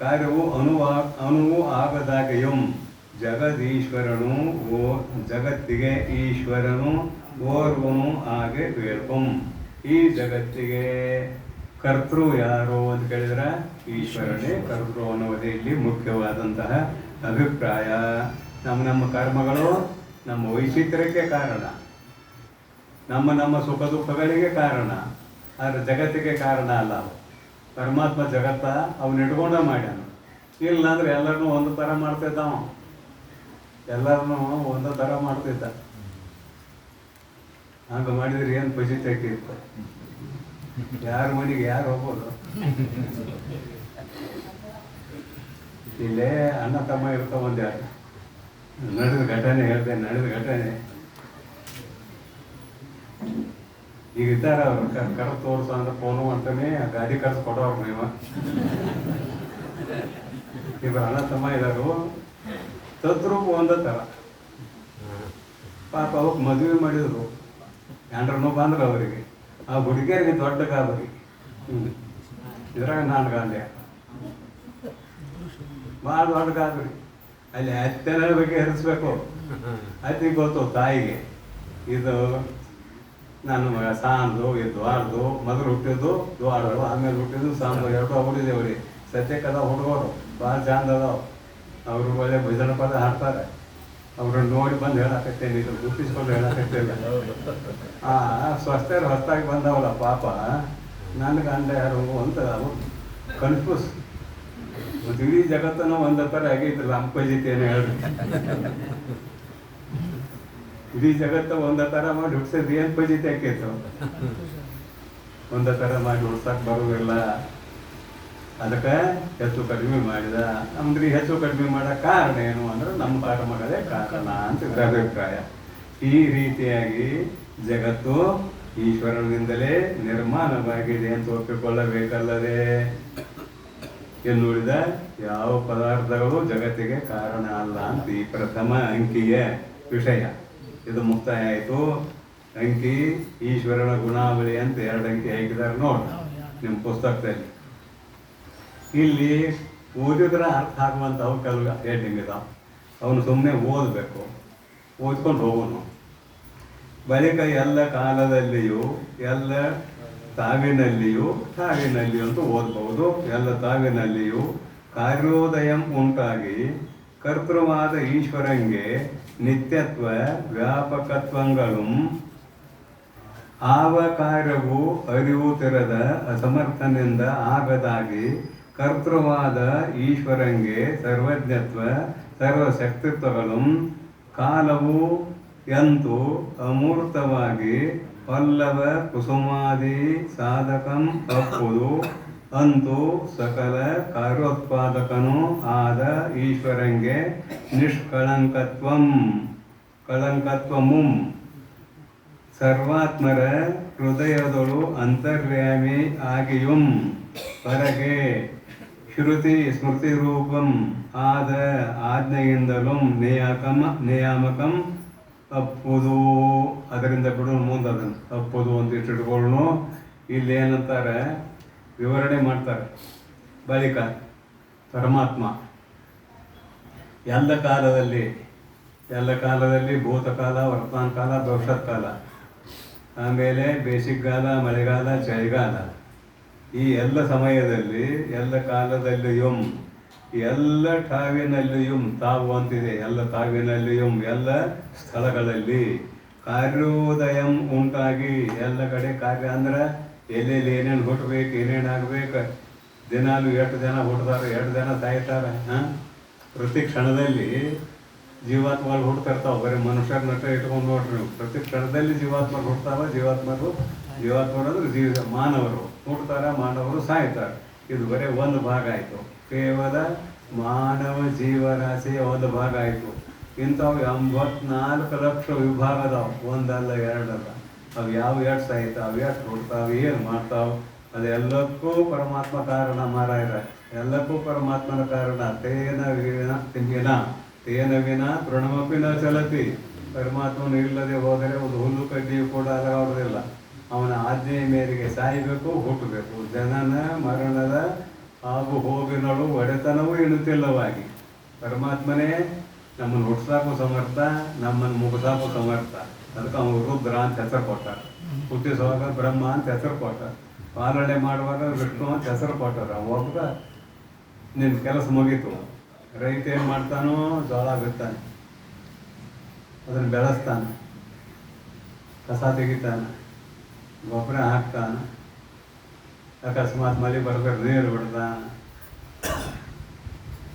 A: ಕಾರ್ಯವು ಅನುವು ಆಗದಾಗೆಯೂ ಜಗದೀಶ್ವರನು ಜಗತ್ತಿಗೆ ಈಶ್ವರನು ಓರ್ವನು ಹಾಗೆ ಬೇಳ್ಕೊಂ. ಈ ಜಗತ್ತಿಗೆ ಕರ್ತೃ ಯಾರು ಅಂತ ಕೇಳಿದ್ರೆ ಈಶ್ವರನೇ ಕರ್ತೃ ಅನ್ನುವುದೇ ಇಲ್ಲಿ ಮುಖ್ಯವಾದಂತಹ ಅಭಿಪ್ರಾಯ. ನಮ್ಮ ಕರ್ಮಗಳು ನಮ್ಮ ವೈಚಿತ್ರ್ಯಕ್ಕೆ ಕಾರಣ, ನಮ್ಮ ಸುಖ ದುಃಖಗಳಿಗೆ ಕಾರಣ. ಆದರೆ ಜಗತ್ತಿಗೆ ಕಾರಣ ಅಲ್ಲ ಅವು. ಪರಮಾತ್ಮ ಜಗತ್ತ ಅವನ್ನ ಇಟ್ಕೊಂಡ ಮಾಡ್ಯಾನ. ಇಲ್ಲ ಅಂದ್ರೆ ಎಲ್ಲರನ್ನೂ ಒಂದು ಥರ ಮಾಡ್ತಿದ್ದ ಅವ, ಎಲ್ಲರನ್ನೂ ಒಂದು ಥರ ಮಾಡ್ತಿದ್ದ. ಹಂಗೆ ಮಾಡಿದ್ರೆ ಏನು ಫಜಿತಿ ಆಕಿತ್ತು, ಯಾರ ಮನೆಗೆ ಯಾರು ಹೋಗ್ಬೋದು. ಇಲ್ಲೇ ಅಣ್ಣ ತಮ್ಮ ಇರ್ತಾವ ಒಂದು ಯಾರು ನಡೆದ ಘಟನೆ ಹೇಳ್ದೆ, ನಡೆದ ಘಟನೆ. ಈಗ ಇದ್ದಾರೆ ಅವ್ರು, ಕರ ತೋರಿಸು ಅಂತ ಫೋನು ಮಾಡ್ತಾನೆ, ಗಾಡಿ ಕರ್ಸಿ ಕೊಡೋರು ನೀವು. ಇಬ್ಬರು ಅಣ್ಣ ತಮ್ಮ ಇದ್ದಾರು, ತದ್ರೂಪ ಒಂದ ಥರ. ಪಾಪ ಅವಕ್ಕೆ ಮದುವೆ ಮಾಡಿದ್ರು, ಗಂಡ್ರನ್ನೂ ಬಂದ್ರು ಅವರಿಗೆ. ಆ ಹುಡುಗಿಯರಿಗೆ ದೊಡ್ಡ ಗಾಬರಿ. ಇದ್ರಾಗ ನಾನು ಗಾಂಧಿ ಭಾಳ ದೊಡ್ಡ ಗಾಬರಿ. ಅಲ್ಲಿ ಹತ್ತೆನ ಬಗ್ಗೆ ಹೆರಿಸ್ಬೇಕು. ಅತ್ತಿಗೆ ಗೊತ್ತು ತಾಯಿಗೆ, ಇದು ನಾನು ಸಾಂದು ಇದು ದ್ವಾರದು, ಮೊದಲು ಹುಟ್ಟಿದ್ದು ದ್ವಾರದು, ಆಮೇಲೆ ಹುಟ್ಟಿದ್ದು ಸಾಂದು, ಎರಡು ಹುಟ್ಟಿದೇವ್ರಿ. ಸದ್ಯಕ್ಕದ ಹುಡುಗರು ಭಾಳ ಚಂದ ಅದಾವ, ಅವರು ಒಳ್ಳೆ ಭಜನ ಪದ ಹಾಡ್ತಾರೆ. ಅವ್ರನ್ನ ನೋಡಿ ಬಂದು ಹೇಳಕತ್ತೇನೆ, ಇದು ಗುಪ್ಪಿಸ್ಕೊಂಡು ಹೇಳಕತ್ತಿಲ್ಲ. ಸ್ವಸ್ಥರು ಹೊಸ್ತಾಗಿ ಬಂದವಲ್ಲ ಪಾಪ, ನನ್ನ ಗಂಡ ಯಾರು ಅಂತ ಕನ್ಫ್ಯೂಸ್. ಮತ್ತು ಇಡೀ ಜಗತ್ತನ್ನು ಒಂದ ಥರ ಆಗೈತಿಲ್ಲ ಅಂಪಜಿತಿ ಏನು ಹೇಳ್ರಿ. ಇಡೀ ಜಗತ್ತ ಒಂದ ಥರ ಮಾಡಿ ಹುಡ್ಸಿದ್ರೆ ಏನು ಪಜಿತಿ ಆಕೈತು. ಒಂದ ಥರ ಮಾಡಿ ಹುಡ್ಸಕ್ಕೆ ಬರೋದಿಲ್ಲ. ಅದಕ್ಕೆ ಹೆಚ್ಚು ಕಡಿಮೆ ಮಾಡಿದ. ಅಂದ್ರೆ ಹೆಚ್ಚು ಕಡಿಮೆ ಮಾಡೋ ಕಾರಣ ಏನು ಅಂದ್ರೆ ನಮ್ಮ ಕರ್ಮಗಳೇ ಕಾರಣ ಅಂತ ಇದರ ಅಭಿಪ್ರಾಯ. ಈ ರೀತಿಯಾಗಿ ಜಗತ್ತು ಈಶ್ವರನಿಂದಲೇ ನಿರ್ಮಾಣವಾಗಿದೆ ಅಂತ ಒಪ್ಪಿಕೊಳ್ಳಬೇಕಲ್ಲದೆ ಎನ್ನುಳಿದ ಯಾವ ಪದಾರ್ಥಗಳು ಜಗತ್ತಿಗೆ ಕಾರಣ ಅಲ್ಲ ಅಂತ ಈ ಪ್ರಥಮ ಅಂಕಿಯ ವಿಷಯ. ಇದು ಮುಕ್ತಾಯ ಆಯಿತು. ಅಂಕಿ ಈಶ್ವರನ ಗುಣಾವಳಿ ಅಂತ 2 ಅಂಕಿ ಹಾಕಿದ್ದಾರೆ ನೋಡಿ ನಿಮ್ಮ ಪುಸ್ತಕದಲ್ಲಿ. ಇಲ್ಲಿ ಓದಿದ್ರೆ ಅರ್ಥ ಆಗುವಂಥವು ಕೆಲವು ಹೆಡ್ಡಿಂಗ್ ಇದಾವೆ. ಅವನು ಸುಮ್ಮನೆ ಓದಬೇಕು, ಓದ್ಕೊಂಡು ಹೋಗೋನು. ಬಳಿಕ ಎಲ್ಲ ಕಾಲದಲ್ಲಿಯೂ ಎಲ್ಲ ತಾವಿನಲ್ಲಿಯೂ ಅಂತ ಓದ್ಬಹುದು. ಎಲ್ಲ ತಾವಿನಲ್ಲಿಯೂ ಕಾರ್ಯೋದಯಂ ಉಂಟಾಗಿ ಕರ್ತೃವಾದ ಈಶ್ವರಂಗೆ ನಿತ್ಯತ್ವ ವ್ಯಾಪಕತ್ವಂಗಳು ಆವ ಕಾರ್ಯವು ಅರಿವು ತೆರೆದ ಅಸಮರ್ಥನಿಂದ ಆಗದಾಗಿ ಕರ್ತೃವಾದ ಈಶ್ವರಂಗೆ ಸರ್ವಜ್ಞತ್ವ ಸರ್ವಶಕ್ತಿತ್ವಗಳು ಕಾಲವು ಎಂತೂ ಅಮೂರ್ತವಾಗಿ ಪಲ್ಲವ ಕುಸುಮಾದಿ ಸಾಧಕಂ ತಪ್ಪುದು ಅಂತೂ ಸಕಲ ಕಾರ್ಯೋತ್ಪಾದಕನೂ ಆದ ಈಶ್ವರಂಗೆ ಕಳಂಕತ್ವಮುಂ ಸರ್ವಾತ್ಮರ ಹೃದಯದೊಳು ಅಂತರ್ಯಾಮಿ ಆಗಿಯುಂ ಹೊರಗೆ ಶ್ರುತಿ ಸ್ಮೃತಿ ರೂಪಂ ಆದ ಆಜ್ಞೆಯಿಂದಲೂ ನಿಯಾಮಕಂ ಅಪ್ಪುದು. ಅದರಿಂದ ಬಿಡು ಮುಂದೆ ಅದನ್ನು ಅಪ್ಪುದು ಅಂತ ಇಟ್ಕೊಳ್ಳು. ಇಲ್ಲಿ ಏನಂತಾರೆ ವಿವರಣೆ ಮಾಡ್ತಾರೆ. ಬಳಿಕ ಪರಮಾತ್ಮ ಎಲ್ಲ ಕಾಲದಲ್ಲಿ ಭೂತಕಾಲ, ವರ್ತಮಾನ ಕಾಲ, ಭವಿಷ್ಯತ್ ಕಾಲ, ಆಮೇಲೆ ಬೇಸಿಗೆ ಕಾಲ, ಮಳೆಗಾಲ, ಚಳಿಗಾಲ, ಈ ಎಲ್ಲ ಸಮಯದಲ್ಲಿ ಎಲ್ಲ ಕಾಲದಲ್ಲಿಯೂ ಎಲ್ಲ ಠಾವಿನಲ್ಲಿಯೂ ತಾವು ಅಂತಿದೆ. ಎಲ್ಲ ತಾವಿನಲ್ಲಿಯೂ ಎಲ್ಲ ಸ್ಥಳಗಳಲ್ಲಿ ಕಾರ್ಯೋದಯಂ ಉಂಟಾಗಿ ಎಲ್ಲ ಕಡೆ ಕಾರ್ಯ ಅಂದ್ರೆ ಎಲ್ಲೆಲ್ಲಿ ಏನೇನು ಹುಟ್ಟಬೇಕು, ಏನೇನು ಆಗ್ಬೇಕು. ದಿನಾಲು 8 ಜನ ಹುಟ್ಟುತ್ತಾರೆ, 2 ಜನ ಸಾಯ್ತಾರೆ. ಪ್ರತಿ ಕ್ಷಣದಲ್ಲಿ ಜೀವಾತ್ಮಗಳು ಹುಡ್ತಿರ್ತಾವೆ. ಬರೀ ಮನುಷ್ಯರ ನಟ ಇಟ್ಕೊಂಡು ನೋಡ್ರಿ ನೀವು. ಪ್ರತಿ ಕ್ಷಣದಲ್ಲಿ ಜೀವಾತ್ಮರು ಹುಡ್ತಾವ. ಜೀವಾತ್ಮರು ಅಂದ್ರೆ ಮಾನವರು ಹುಡ್ತಾರೆ, ಮಾನವರು ಸಾಯ್ತಾರೆ. ಇದು ಬರೀ ಒಂದು ಭಾಗ ಆಯಿತು. ಕೇವಲ ಮಾನವ ಜೀವರಾಶಿಯ ಒಂದು ಭಾಗ ಆಯಿತು. ಇಂಥವು 84 ಲಕ್ಷ ವಿಭಾಗ ಅದಾವೆ, ಒಂದಲ್ಲ ಎರಡಲ್ಲ. ಅವು ಯಾವ ಎಷ್ಟು ಸಾಯ್ತಾವೆ, ಅವು ಎಷ್ಟು ಹುಡ್ತಾವೆ, ಏನು ಮಾಡ್ತಾವೆ, ಅದೆಲ್ಲಕ್ಕೂ ಪರಮಾತ್ಮ ಕಾರಣ ಮಾರಾಯರ. ಎಲ್ಲಕ್ಕೂ ಪರಮಾತ್ಮನ ಕಾರಣ. ತೇನ ವಿನ ತೃಣಮಪಿ ನ ಚಲತಿ. ಪರಮಾತ್ಮನು ಇಲ್ಲದೆ ಹೋದರೆ ಒಂದು ಹುಲ್ಲು ಕಡ್ಡಿಯು ಕೂಡ ಅಲಗಾಡುವುದಿಲ್ಲ. ಅವನ ಆಜ್ಞೆಯ ಮೇರೆಗೆ ಸಾಯಬೇಕು, ಹುಟ್ಟಬೇಕು. ಜನನ ಮರಣದ ಆಗು ಹೋಗಿನಳು ಒಡೆತನವೂ ಇಣುತ್ತಿಲ್ಲವಾಗಿ ಪರಮಾತ್ಮನೇ ನಮ್ಮನ್ನು ಹುಟ್ಟಿಸಾಕು ಸಮರ್ಥ, ನಮ್ಮನ್ನು ಮುಗಿಸಾಕು ಸಮರ್ಥ. ಅದಕ್ಕೆ ಅವನು ರುದ್ರ ಅಂತ ಹೆಸರು ಕೊಟ್ಟಾರ. ಹುಟ್ಟಿಸುವಾಗ ಬ್ರಹ್ಮ ಅಂತ ಹೆಸರು ಕೊಟ್ಟಾರ. ಪಾಲನೆ ಮಾಡುವಾಗ ವಿಷ್ಣು ಅಂತ ಹೆಸರು ಕೊಟ್ಟಾರ. ಒಬ್ಬ ನಿನ್ನ ಕೆಲಸ ಮುಗೀತು. ರೈತ ಏನು ಮಾಡ್ತಾನೋ, ಜೋಳ ಬಿತ್ತಾನೆ, ಅದನ್ನು ಬೆಳೆಸ್ತಾನೆ, ಕಸ ತೆಗಿತಾನೆ, ಗೊಬ್ಬರ ಹಾಕ್ತಾನೆ, ಅಕಸ್ಮಾತ್ ಮಳೆ ಬರ್ತಾರೆ ನೀರು ಬಿಡ್ದ,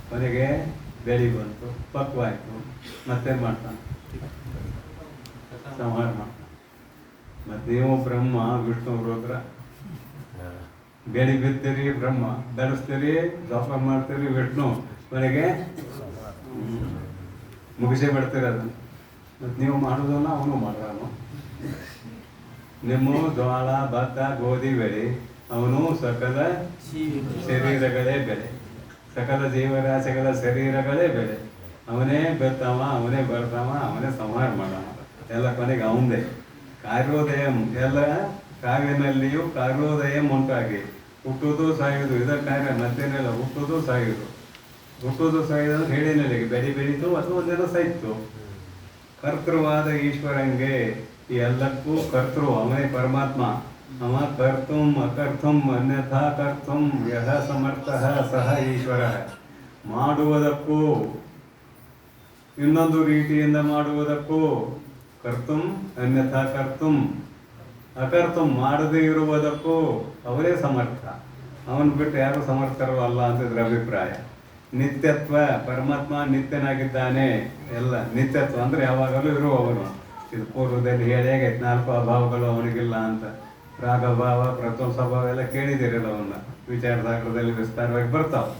A: ಕೊನೆಗೆ ಬೆಳೆ ಬಂತು, ಪಕ್ವಾಯ್ತು, ಮತ್ತೇನು ಮಾಡ್ತಾನೆ? ಸಂಹಾರ ಮಾಡ್ತಾನೆ. ಮತ್ತು ನೀವು ಬ್ರಹ್ಮ ವಿಷ್ಣು ರುದ್ರ, ಬೆಳೆ ಬಿತ್ತೀರಿ ಬ್ರಹ್ಮ, ಬೆಳೆಸ್ತೀರಿ ಜಪ ಮಾಡ್ತೀರಿ ವಿಷ್ಣು, ಕೊನೆಗೆ ಮುಗಿಸೇ ಬಿಡ್ತೀರಿ ಅದನ್ನು. ಮತ್ತು ನೀವು ಮಾಡೋದನ್ನ ಅವನು ಮಾಡೋನು. ನಿಮ್ಮ ಜೋಳ ಭತ್ತ ಗೋಧಿ ಬೆಳೆ, ಅವನು ಸಕಲ ಶರೀರಗಳೇ ಬೆಳೆ, ಸಕಲ ಜೀವರಾಶಿಗಳ ಶರೀರಗಳೇ ಬೆಳೆ. ಅವನೇ ಬೆತ್ತವ, ಅವನೇ ಬರ್ತಾವ, ಅವನೇ ಸಂಹಾರ ಮಾಡವ. ಎಲ್ಲ ಕೊನೆಗೆ ಅವಂದೇ ಕಾರ್ಯೋದಯ. ಎಲ್ಲ ಕಾವ್ಯನಲ್ಲಿಯೂ ಕಾರ್ಯೋದಯ ಉಂಟಾಗಿ ಹುಟ್ಟುವುದು ಸಾಯುವುದು ಇದರ ಕಾರ್ಯ, ಮತ್ತೇನೆಲ್ಲ ಹುಟ್ಟುವುದು ಸಾಯುವುದು. ಹುಟ್ಟುವುದು ಸಾಯುವುದು ಹೇಳಿನಲ್ಲಿ ಬೆಳೆ ಬೆಳೀತು ಅಥವಾ ಒಂದೇನೋ ಸಾಯ್ತು. ಕರ್ತೃವಾದ ಈಶ್ವರಂಗೆ ಈ ಎಲ್ಲಕ್ಕೂ ಕರ್ತೃ ಅವನೇ ಪರಮಾತ್ಮ. ಅವ ಕರ್ತುಂ ಅಕರ್ತುಂ ಅನ್ಯಥಾ ಕರ್ತುಂ ಯಹ ಸಮರ್ಥಃ ಸಹ ಈಶ್ವರ. ಮಾಡುವುದಕ್ಕೂ ಇನ್ನೊಂದು ರೀತಿಯಿಂದ ಮಾಡುವುದಕ್ಕೂ ಕರ್ತುಂ ಅನ್ಯಥಾ ಕರ್ತುಂ, ಅಕರ್ತುಂ ಮಾಡದೇ ಇರುವುದಕ್ಕೂ ಅವರೇ ಸಮರ್ಥ. ಅವನು ಬಿಟ್ಟು ಯಾರು ಸಮರ್ಥರು ಅಲ್ಲ ಅಂತಿದ್ರ ಅಭಿಪ್ರಾಯ. ನಿತ್ಯತ್ವ, ಪರಮಾತ್ಮ ನಿತ್ಯನಾಗಿದ್ದಾನೆ. ಎಲ್ಲ ನಿತ್ಯತ್ವ ಅಂದರೆ ಯಾವಾಗಲೂ ಇರುವವನು. ಇದು ಪೂರ್ವದಲ್ಲಿ ಹೇಳಿ ಆಗೈತೆ, 4 ಅಭಾವಗಳು ಅವನಿಗಿಲ್ಲ ಅಂತ. ರಾಗಭಾವ, ಪ್ರಥಮ ಸ್ವಭಾವ ಎಲ್ಲ ಕೇಳಿದಿರಲ್ಲ, ಅವನ್ನ ವಿಚಾರಸಾಗರದಲ್ಲಿ ವಿಸ್ತಾರವಾಗಿ ಬರ್ತಾವೆ.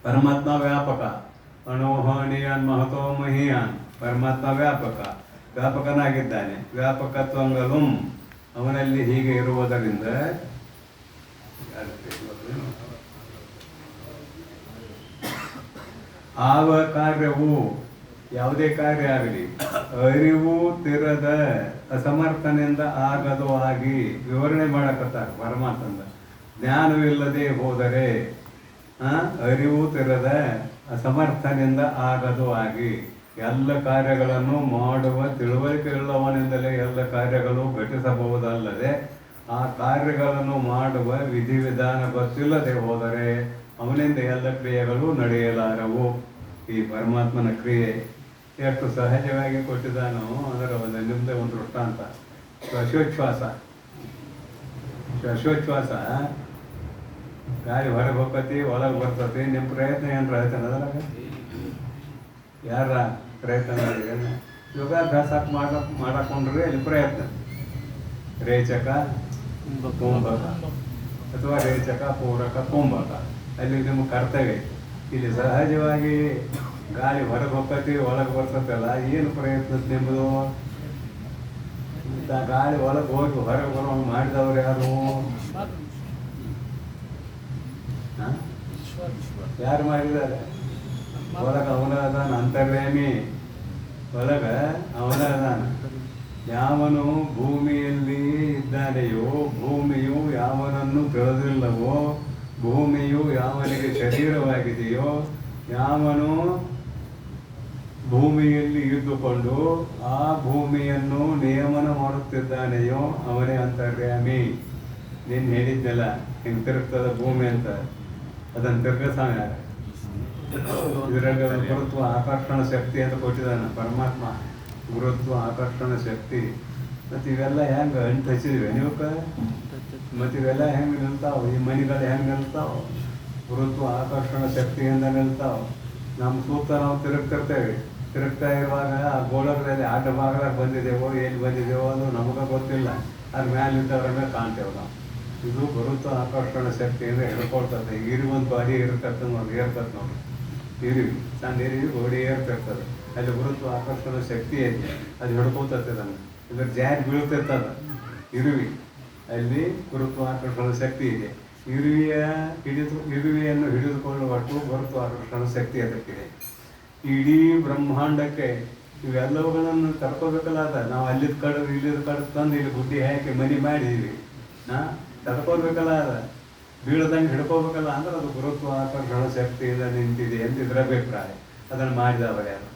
A: ಪರಮಾತ್ಮ ವ್ಯಾಪಕ, ಅಣೋಹಣೀಯಾನ್ ಮಹತೋ ಮಹೀಯಾನ್. ಪರಮಾತ್ಮ ವ್ಯಾಪಕ, ವ್ಯಾಪಕನಾಗಿದ್ದಾನೆ. ವ್ಯಾಪಕತ್ವಂಗಲು ಅವನಲ್ಲಿ ಹೀಗೆ ಇರುವುದರಿಂದ ಆವ ಕಾರ್ಯವು ಯಾವುದೇ ಕಾರ್ಯ ಆಗಲಿ ಅರಿವು ತಿರದ ಅಸಮರ್ಥನಿಂದ ಆಗದು ಆಗಿ ವಿವರಣೆ ಮಾಡಕತ್ತಾರೆ ಪರಮಾತ್ಮಂದ. ಜ್ಞಾನವಿಲ್ಲದೆ ಹೋದರೆ ಅರಿವು ತಿರದ ಅಸಮರ್ಥನಿಂದ ಆಗದು ಆಗಿ ಎಲ್ಲ ಕಾರ್ಯಗಳನ್ನು ಮಾಡುವ ತಿಳುವಳಿಕೆ ಉಳ್ಳವನಿಂದಲೇ ಎಲ್ಲ ಕಾರ್ಯಗಳು ಘಟಿಸಬಹುದಲ್ಲದೆ ಆ ಕಾರ್ಯಗಳನ್ನು ಮಾಡುವ ವಿಧಿವಿಧಾನ ಗೊತ್ತಿಲ್ಲದೆ ಹೋದರೆ ಅವನಿಂದ ಎಲ್ಲ ಕ್ರಿಯೆಗಳು ನಡೆಯಲಾರವು. ಈ ಪರಮಾತ್ಮನ ಕ್ರಿಯೆ ಎಷ್ಟು ಸಹಜವಾಗಿ ಕೊಟ್ಟಿದ್ದಾನೋ ಅದರ ನಿಮ್ಮದೇ ಒಂದು ವೃತ್ತಾಂತ. ಶ್ವಾಸೋಚ್ಛ್ವಾಸ, ಶ್ವಾಸೋಚ್ಛ್ವಾಸ ಗಾಳಿ ಹೊರಗೆ ಹೋಗತಿ ಒಳಗೆ ಬರ್ತತಿ. ನಿಮ್ಮ ಪ್ರಯತ್ನ ಏನು ಹೇಳ್ತಾನೆ ಅದ್ರಾಗ? ಯಾರ ಪ್ರಯತ್ನ ಮಾಡಿದ್ರೆ ಯೋಗಾಭ್ಯಾಸ ಮಾಡಕೊಂಡ್ರೆ ಅಲ್ಲಿ ಪ್ರಯತ್ನ. ರೇಚಕ ಕುಂಭಕ ಅಥವಾ ರೇಚಕ ಪೂರಕ ಕುಂಭಕ ಅಲ್ಲಿ ನಿಮ್ಮ ಕರ್ತವ್ಯ. ಇಲ್ಲಿ ಸಹಜವಾಗಿ ಗಾಳಿ ಹೊರಗೆ ಹೋಗತಿ ಒಳಗೆ ಬರ್ತತಲ್ಲ, ಏನು ಪ್ರಯತ್ನ ನಿಮ್ಮದು? ಗಾಳಿ ಒಳಗೆ ಹೋಗಿ ಹೊರಗೆ ಬರೋ ಮಾಡಿದವ್ರು ಯಾರು? ಯಾರು ಮಾಡಿದ್ದಾರೆ? ಒಳಗ ಅವನ ಅದಾನ, ಅಂತರ್ಯಾಮಿ ಒಳಗ ಅವನ ಅದಾನ. ಯಾವನು ಭೂಮಿಯಲ್ಲಿ ಇದ್ದಾನೆಯೋ, ಭೂಮಿಯು ಯಾವನನ್ನು ತಿಳಿದಿಲ್ಲವೋ, ಭೂಮಿಯು ಯಾವನಿಗೆ ಶರೀರವಾಗಿದೆಯೋ, ಯಾವನು ಭೂಮಿಯಲ್ಲಿ ಇದ್ದುಕೊಂಡು ಆ ಭೂಮಿಯನ್ನು ನಿಯಮನ ಮಾಡುತ್ತಿದ್ದಾನೆಯೋ ಅವನೇ ಅಂತರ್ಯಾಮಿ. ನೀನು ಹೇಳಿದ್ದೆಲ್ಲ ಹಿಂಗೆ ತಿರುಗ್ತದ ಭೂಮಿ ಅಂತ, ಅದನ್ನು ತಿರ್ಗಸಾವ ಯಾರು? ಇದರಾಗ ಗುರುತ್ವ ಆಕರ್ಷಣ ಶಕ್ತಿ ಅಂತ ಕೊಟ್ಟಿದ್ದಾನೆ ಪರಮಾತ್ಮ. ಗುರುತ್ವ ಆಕರ್ಷಣ ಶಕ್ತಿ. ಮತ್ತು ಇವೆಲ್ಲ ಹೆಂಗೆ ಅಂಟು ಹಚ್ಚಿದ್ವಿ ನೀವಕ್ಕ? ಮತ್ತು ಇವೆಲ್ಲ ಹೆಂಗೆ ನಿಲ್ತಾವೆ? ಈ ಮನೆಗಳು ಹೆಂಗೆ ನಿಲ್ತಾವೆ? ಗುರುತ್ವ ಆಕರ್ಷಣ ಶಕ್ತಿಯಿಂದ ನಿಲ್ತಾವೆ. ನಮ್ಮ ಸೂತ ನಾವು ತಿರುಗ್ತಿರ್ತೇವೆ. ತಿರುಗ್ತಾ ಇರುವಾಗ ಆ ಗೋಳಗಳಲ್ಲಿ ಅಡ್ಡ ಭಾಗದಾಗ ಬಂದಿದ್ದೇವೋ ಎಲ್ಲಿ ಬಂದಿದ್ದೇವೋ ಅದು ನಮಗೆ ಗೊತ್ತಿಲ್ಲ. ಅದ್ರ ಮೇಲೆ ನಿಂತವ್ರ ಮೇಲೆ ಕಾಣ್ತೇವೆ ನಾವು. ಇದು ಗುರುತ್ವ ಆಕರ್ಷಣ ಶಕ್ತಿಯಿಂದ ಹಿಡ್ಕೊಳ್ತದೆ. ಇರುವಂತ ಗಾಡಿ ಇರ್ತದೆ ನೋಡಿ, ಏರ್ತದೆ ನೋಡಿ. ಇರಿವಿ ಸಣ್ಣ ಇರಿವಿ ಗೋಡಿ ಏರ್ತಿರ್ತದೆ. ಅಲ್ಲಿ ಗುರುತ್ವ ಆಕರ್ಷಣ ಶಕ್ತಿ ಐತಿ, ಅದು ಹಿಡ್ಕೊತದೆ. ನಮ್ಗೆ ಇದ್ರ ಜಾರಿ ಬೀಳ್ತಿರ್ತದ ಇರುವಿ. ಅಲ್ಲಿ ಗುರುತ್ವ ಆಕರ್ಷಣ ಶಕ್ತಿ ಇದೆ. ಇರುವಿಯನ್ನು ಹಿಡಿದುಕೊಳ್ಳುವಷ್ಟು ಗುರುತ್ವ ಆಕರ್ಷಣ ಶಕ್ತಿ ಅದಕ್ಕಿದೆ. ಇಡೀ ಬ್ರಹ್ಮಾಂಡಕ್ಕೆ ಇವೆಲ್ಲವುಗಳನ್ನು ತಡ್ಕೋಬೇಕಲ್ಲ. ನಾವು ಅಲ್ಲಿದ್ದ ಕಡೆ ಇಲ್ಲಿದ್ದ ಕಡೆ ತಂದು ಇಲ್ಲಿ ಗುಡ್ಡಿ ಹಾಕಿ ಮನೆ ಮಾಡಿದೀವಿ. ತಡ್ಕೋಬೇಕಲ್ಲ, ಬೀಳದಂಗೆ ಹಿಡ್ಕೋಬೇಕಲ್ಲ. ಅಂದ್ರೆ ಅದು ಗುರುತ್ವ ಆಕರ್ಷಣ ಶಕ್ತಿಯಿಂದ ನಿಂತಿದೆ ಅಂತಿದ್ರ ಅಭಿಪ್ರಾಯ. ಅದನ್ನು ಮಾಡಿದವರು ಯಾರು?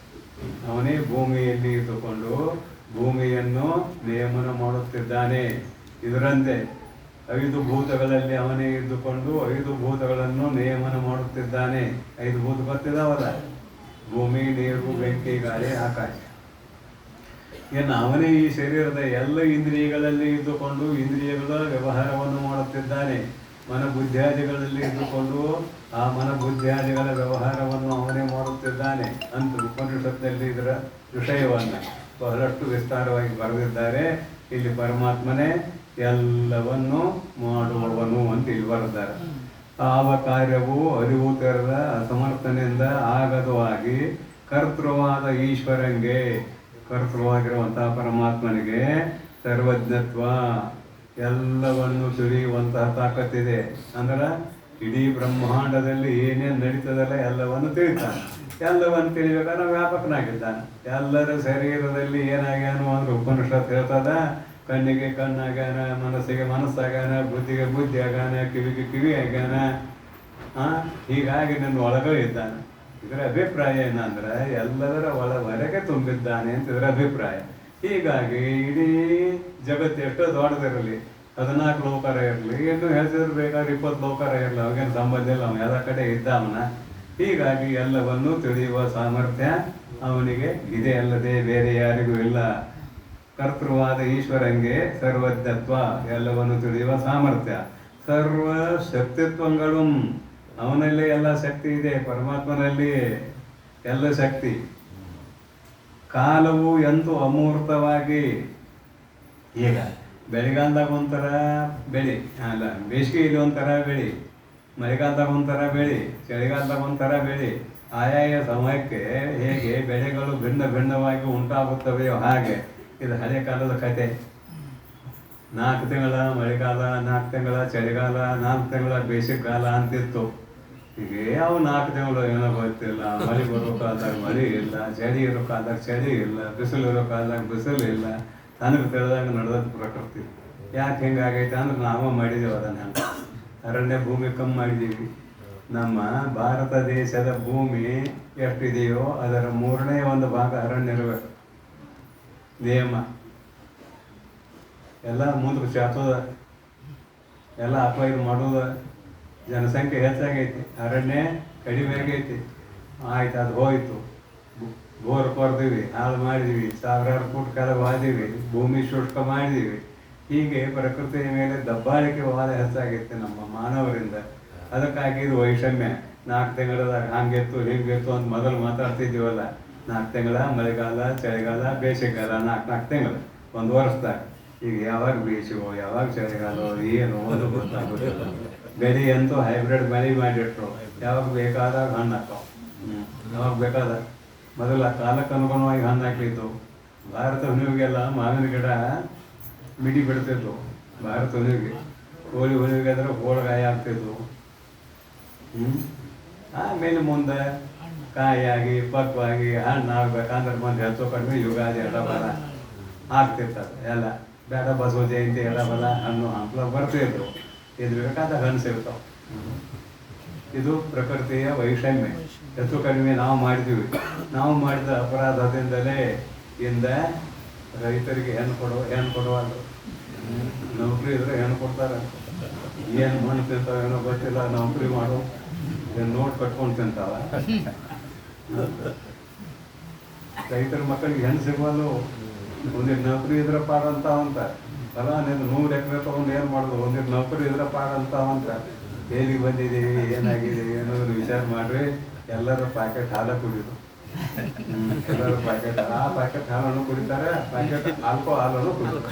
A: ಅವನೇ ಭೂಮಿಯಲ್ಲಿ ಇದ್ದುಕೊಂಡು ಭೂಮಿಯನ್ನು ನಿಯಮನ ಮಾಡುತ್ತಿದ್ದಾನೆ. ಇದರಂತೆ 5 ಭೂತಗಳಲ್ಲಿ ಅವನೇ ಇದ್ದುಕೊಂಡು 5 ಭೂತಗಳನ್ನು ನಿಯಮನ ಮಾಡುತ್ತಿದ್ದಾನೆ. 5 ಭೂತ ಗೊತ್ತಿದಾವಲ್ಲ: ಭೂಮಿ, ನೀರು, ಬೆಂಕಿ, ಗಾಳಿ, ಆಕಾಶ. ಏನು ಅವನೇ ಈ ಶರೀರದ ಎಲ್ಲ ಇಂದ್ರಿಯಗಳಲ್ಲಿ ಇದ್ದುಕೊಂಡು ಇಂದ್ರಿಯಗಳ ವ್ಯವಹಾರವನ್ನು ಮಾಡುತ್ತಿದ್ದಾನೆ. ಮನಬುದ್ಧಿಯಾದಿಗಳಲ್ಲಿ ಇದ್ದುಕೊಂಡು ಆ ಮನಬುದ್ಧಿಯಾದಿಗಳ ವ್ಯವಹಾರವನ್ನು ಅವನೇ ಮಾಡುತ್ತಿದ್ದಾನೆ ಅಂತ ಉಪನಿಷತ್ತಿನಲ್ಲಿ ಇದರ ವಿಷಯವನ್ನು ಬಹಳಷ್ಟು ವಿಸ್ತಾರವಾಗಿ ಬರೆದಿದ್ದಾರೆ. ಇಲ್ಲಿ ಪರಮಾತ್ಮನೇ ಎಲ್ಲವನ್ನು ಮಾಡುವವನು ಅಂತ ಇಲ್ಲಿ ಬರೆದಿದ್ದಾರೆ. ಆವ ಕಾರ್ಯವು ಅರಿವು ತೆರೆದ ಅಸಮರ್ಥನೆಯಿಂದ ಆಗದವಾಗಿ ಕರ್ತೃವಾದ ಈಶ್ವರಂಗೆ, ಕರ್ತೃವಾಗಿರುವಂತಹ ಪರಮಾತ್ಮನಿಗೆ ಸರ್ವಜ್ಞತ್ವ, ಎಲ್ಲವನ್ನು ತಿಳಿಯುವಂತಹ ತಾಕತ್ತಿದೆ. ಅಂದ್ರೆ ಇಡೀ ಬ್ರಹ್ಮಾಂಡದಲ್ಲಿ ಏನೇನು ನಡೀತದಲ್ಲ ಎಲ್ಲವನ್ನು ತಿಳಿತಾನೆ. ಎಲ್ಲವನ್ನು ತಿಳಿಬೇಕಾದ್ರೆ ವ್ಯಾಪಕನಾಗಿದ್ದಾನೆ. ಎಲ್ಲರ ಶರೀರದಲ್ಲಿ ಏನಾಗ್ಯಾನು ಅಂದ್ರೆ ಉಪನಿಷತ್ ಹೇಳ್ತದ, ಕಣ್ಣಿಗೆ ಕಣ್ಣಾಗ್ಯಾನ, ಮನಸ್ಸಿಗೆ ಮನಸ್ಸಾಗ್ಯಾನ, ಬುದ್ಧಿಗೆ ಬುದ್ಧಿ ಆಗ್ಯಾನ, ಕಿವಿಗೆ ಕಿವಿ ಆಗ್ಯಾನ. ಹೀಗಾಗಿ ನನ್ನ ಒಳಗೆ ಇದ್ದಾನೆ. ಇದರ ಅಭಿಪ್ರಾಯ ಏನಂದ್ರೆ ಎಲ್ಲದರ ಹೊರಗೆ ತುಂಬಿದ್ದಾನೆ ಅಂತ ಇದರ ಅಭಿಪ್ರಾಯ. ಹೀಗಾಗಿ ಇಡೀ ಜಗತ್ತು ಎಷ್ಟೋ ದೊಡ್ಡದಿರಲಿ, 14 ಲೋಕರ ಇರಲಿ, ಏನು ಹೇಳ್ತಿದ್ರು ಬೇಕಾದ್ರೆ 20 ಲೋಕರ ಇರಲಿ, ಅವಾಗೇನು ಸಂಬಂಧ ಇಲ್ಲ, ಅವನು ಎಲ್ಲ ಕಡೆ ಇದ್ದಾವನ. ಹೀಗಾಗಿ ಎಲ್ಲವನ್ನು ತಿಳಿಯುವ ಸಾಮರ್ಥ್ಯ ಅವನಿಗೆ ಇದೆ, ಅಲ್ಲದೆ ಬೇರೆ ಯಾರಿಗೂ ಇಲ್ಲ. ಕರ್ತೃವಾದ ಈಶ್ವರಂಗೆ ಸರ್ವಜ್ಞತ್ವ, ಎಲ್ಲವನ್ನು ತಿಳಿಯುವ ಸಾಮರ್ಥ್ಯ. ಸರ್ವ ಶಕ್ತಿತ್ವಗಳು, ಅವನಲ್ಲಿ ಎಲ್ಲ ಶಕ್ತಿ ಇದೆ, ಪರಮಾತ್ಮನಲ್ಲಿ ಎಲ್ಲ ಶಕ್ತಿ. ಕಾಲವು ಎಂತೂ ಅಮೂರ್ತವಾಗಿ, ಈಗ ಬೆಳಿಗಾಲದಾಗ ಒಂಥರ ಬೆಳಿ, ಅಲ್ಲ ಬೇಸಿಗೆಯಲ್ಲಿ ಒಂಥರ ಬೆಳಿ, ಮಳೆಗಾಲದಾಗ ಒಂಥರ ಬೆಳಿ, ಚಳಿಗಾಲದಾಗ ಒಂಥರ ಬೆಳಿ. ಆಯಾಯ ಸಮಯಕ್ಕೆ ಹೇಗೆ ಬೆಳೆಗಳು ಭಿನ್ನ ಭಿನ್ನವಾಗಿ ಉಂಟಾಗುತ್ತವೆಯೋ ಹಾಗೆ ಇದು ಹಳೆ ಕಾಲದ ಕತೆ. 4 ತಿಂಗಳ ಮಳೆಗಾಲ, 4 ತಿಂಗಳ ಚಳಿಗಾಲ, 4 ತಿಂಗಳ ಬೇಸಿಗೆಗಾಲ ಅಂತಿತ್ತು. ಈಗ ಯಾವ 4 ತಿಂಗಳು ಏನೋ ಗೊತ್ತಿಲ್ಲ. ಮಳೆ ಬರೋ ಕಾಲದಾಗ ಮಳೆ ಇಲ್ಲ, ಚಳಿ ಇರೋ ಕಾಲದಾಗ ಚಳಿ ಇಲ್ಲ, ಬಿಸಿಲು ಇರೋ ಕಾಲದಾಗ ಬಿಸಿಲು ಇಲ್ಲ. ನನಗೆ ತಿಳಿದಾಗ ನಡೆದ ಪ್ರಕೃತಿ. ಯಾಕೆ ಹಿಂಗಾಗೈತೆ ಅಂದ್ರೆ ನಾವು ಮಾಡಿದ್ದೀವಿ ಅದನ್ನು. ಅರಣ್ಯ ಭೂಮಿ ಕಮ್ಮಿ ಮಾಡಿದ್ದೀವಿ. ನಮ್ಮ ಭಾರತ ದೇಶದ ಭೂಮಿ ಎಷ್ಟಿದೆಯೋ ಅದರ 3ನೇ 1 ಭಾಗ ಅರಣ್ಯ ಇರಬೇಕು. ನಿಯಮ ಎಲ್ಲ ಮುಂದಕ್ಕೆ ಚಾತೋದ, ಎಲ್ಲ ಅಕ್ವೈರ್ ಮಾಡೋದ. ಜನಸಂಖ್ಯೆ ಹೆಚ್ಚಾಗೈತಿ, ಅರಣ್ಯ ಕಡಿಮೆ ಆಗೈತಿ. ಆಯ್ತು, ಅದು ಹೋಯ್ತು. ಬೋರ್ ಕೊರ್ದೀವಿ, ಹಾಳು ಮಾಡಿದೀವಿ, 1000 ಫುಟ್ ಕೆಳಗೆ ವಾದೀವಿ, ಭೂಮಿ ಶುಷ್ಕ ಮಾಡಿದೀವಿ. ಹೀಗೆ ಪ್ರಕೃತಿಯ ಮೇಲೆ ದಬ್ಬಾಳಿಕೆ ವಾದ ಹೆಚ್ಚಾಗೈತೆ ನಮ್ಮ ಮಾನವರಿಂದ. ಅದಕ್ಕಾಗಿ ಇದು ವೈಷಮ್ಯ. 4 ತಿಂಗಳದಾಗ ಹಂಗೆತ್ತು ಹಿಂಗೆತ್ತು ಅಂತ ಮೊದಲು ಮಾತಾಡ್ತಿದ್ದೀವಲ್ಲ. 4 ತಿಂಗಳ ಮಳೆಗಾಲ, ಚಳಿಗಾಲ, ಬೇಸಿಗೆಗಾಲ, 4 ತಿಂಗಳು ಒಂದು ವರ್ಷದಾಗ. ಈಗ ಯಾವಾಗ ಬೇಸಿಗೋ ಯಾವಾಗ ಚಳಿಗಾಲೋ ಏನು ಒಂದು ಗೊತ್ತಾಗೋದಿಲ್ಲ. ಬೆಳೆ ಅಂತೂ ಹೈಬ್ರಿಡ್ ಬೆಳೆ ಮಾಡಿಟ್ರು, ಯಾವಾಗ ಬೇಕಾದಾಗ ಹಣ್ಣು ಹಾಕೋ. ಯಾವಾಗ ಬೇಕಾದಾಗ ಮೊದಲ ಕಾಲಕ್ಕೆ ಅನುಗುಣವಾಗಿ ಹಣ್ಣು ಹಾಕ್ತಿತ್ತು. ಭಾರತ ಹುಣ್ಣಿಮೆಗೆಲ್ಲ ಮಾವಿನ ಗಿಡ ಮಿಡಿ ಬಿಡ್ತಿದ್ವು. ಭಾರತ ಹುಣ್ಣಿಮೆಗೆ, ಹೋಳಿ ಹುಣ್ಣಿಮೆಗೆ ಅಂದ್ರೆ ಹೋಳಗಾಯಿ ಆಗ್ತಿದ್ವು. ಆಮೇಲೆ ಮುಂದೆ ಕಾಯಿಯಾಗಿ ಪಕ್ವಾಗಿ ಹಣ್ಣು ಆಗ್ಬೇಕಂದ್ರೆ ಮುಂದೆ ಹೆಚ್ಚು ಕಡಿಮೆ ಯುಗಾದಿ ಎಡಬಲ ಆಗ್ತಿರ್ತದೆ. ಎಲ್ಲ ಬೇಡ ಬಸವ ಜಯಂತಿ ಎಡಬಲ ಹಣ್ಣು ಹಂಪಲ ಬರ್ತಿದ್ರು. ಇದು ಬೇಕಾದಾಗ ಹಣ್ಣು ಸಿಗ್ತಾವೆ. ಇದು ಪ್ರಕೃತಿಯ ವೈಷಮ್ಯ. ಹೆಚ್ಚು ಕಡಿಮೆ ನಾವು ಮಾಡಿದ್ದೀವಿ. ನಾವು ಮಾಡಿದ ಅಪರಾಧದಿಂದಲೇ ಇಂದ ರೈತರಿಗೆ ಹೆಣ್ಣು ಕೊಡುವಲ್ಲ. ನೌಕರಿ ಇದ್ರೆ ಹೆಣ್ಣು ಕೊಡ್ತಾರೆ. ಏನು ಮಣ್ಣು ತಿಂತಾವ ಏನೋ ಗೊತ್ತಿಲ್ಲ, ನೌಕರಿ ಮಾಡು ಏನು ನೋಟ್ ಕಟ್ಕೊಂಡು ತಿಂತಾವ. ರೈತರ ಮಕ್ಕಳಿಗೆ ಹೆಣ್ಣು ಸಿಗುವಲ್ಲು. ಒಂದಿಟ್ಟು ನೌಕರಿ ಇದ್ರೆ ಪಾಡಂತಾವಂತ. ಅಲ್ಲ, ನೀನು 100 ಎಕರೆ ತೊಗೊಂಡು ಏನು ಮಾಡೋದು? ಒಂದಿಟ್ಟು ನೌಕರಿ ಇದ್ರೆ ಪಾಡಂತಾವಂತ. ಎಲ್ಲಿಗೆ ಬಂದಿದ್ದೀವಿ, ಏನಾಗಿದೆ ಅನ್ನೋದನ್ನು ವಿಚಾರ ಮಾಡ್ರಿ. ಎಲ್ಲರೂ ಪ್ಯಾಕೆಟ್ ಹಾಲು ಕುಡಿಯೋದು. ಎಲ್ಲರೂ ಪ್ಯಾಕೆಟ್ ಹಾಲನ್ನು ಕುಡಿತಾರೆ, ಪ್ಯಾಕೆಟ್ ಹಾಲನ್ನು ಕುಡಿಯೋದು.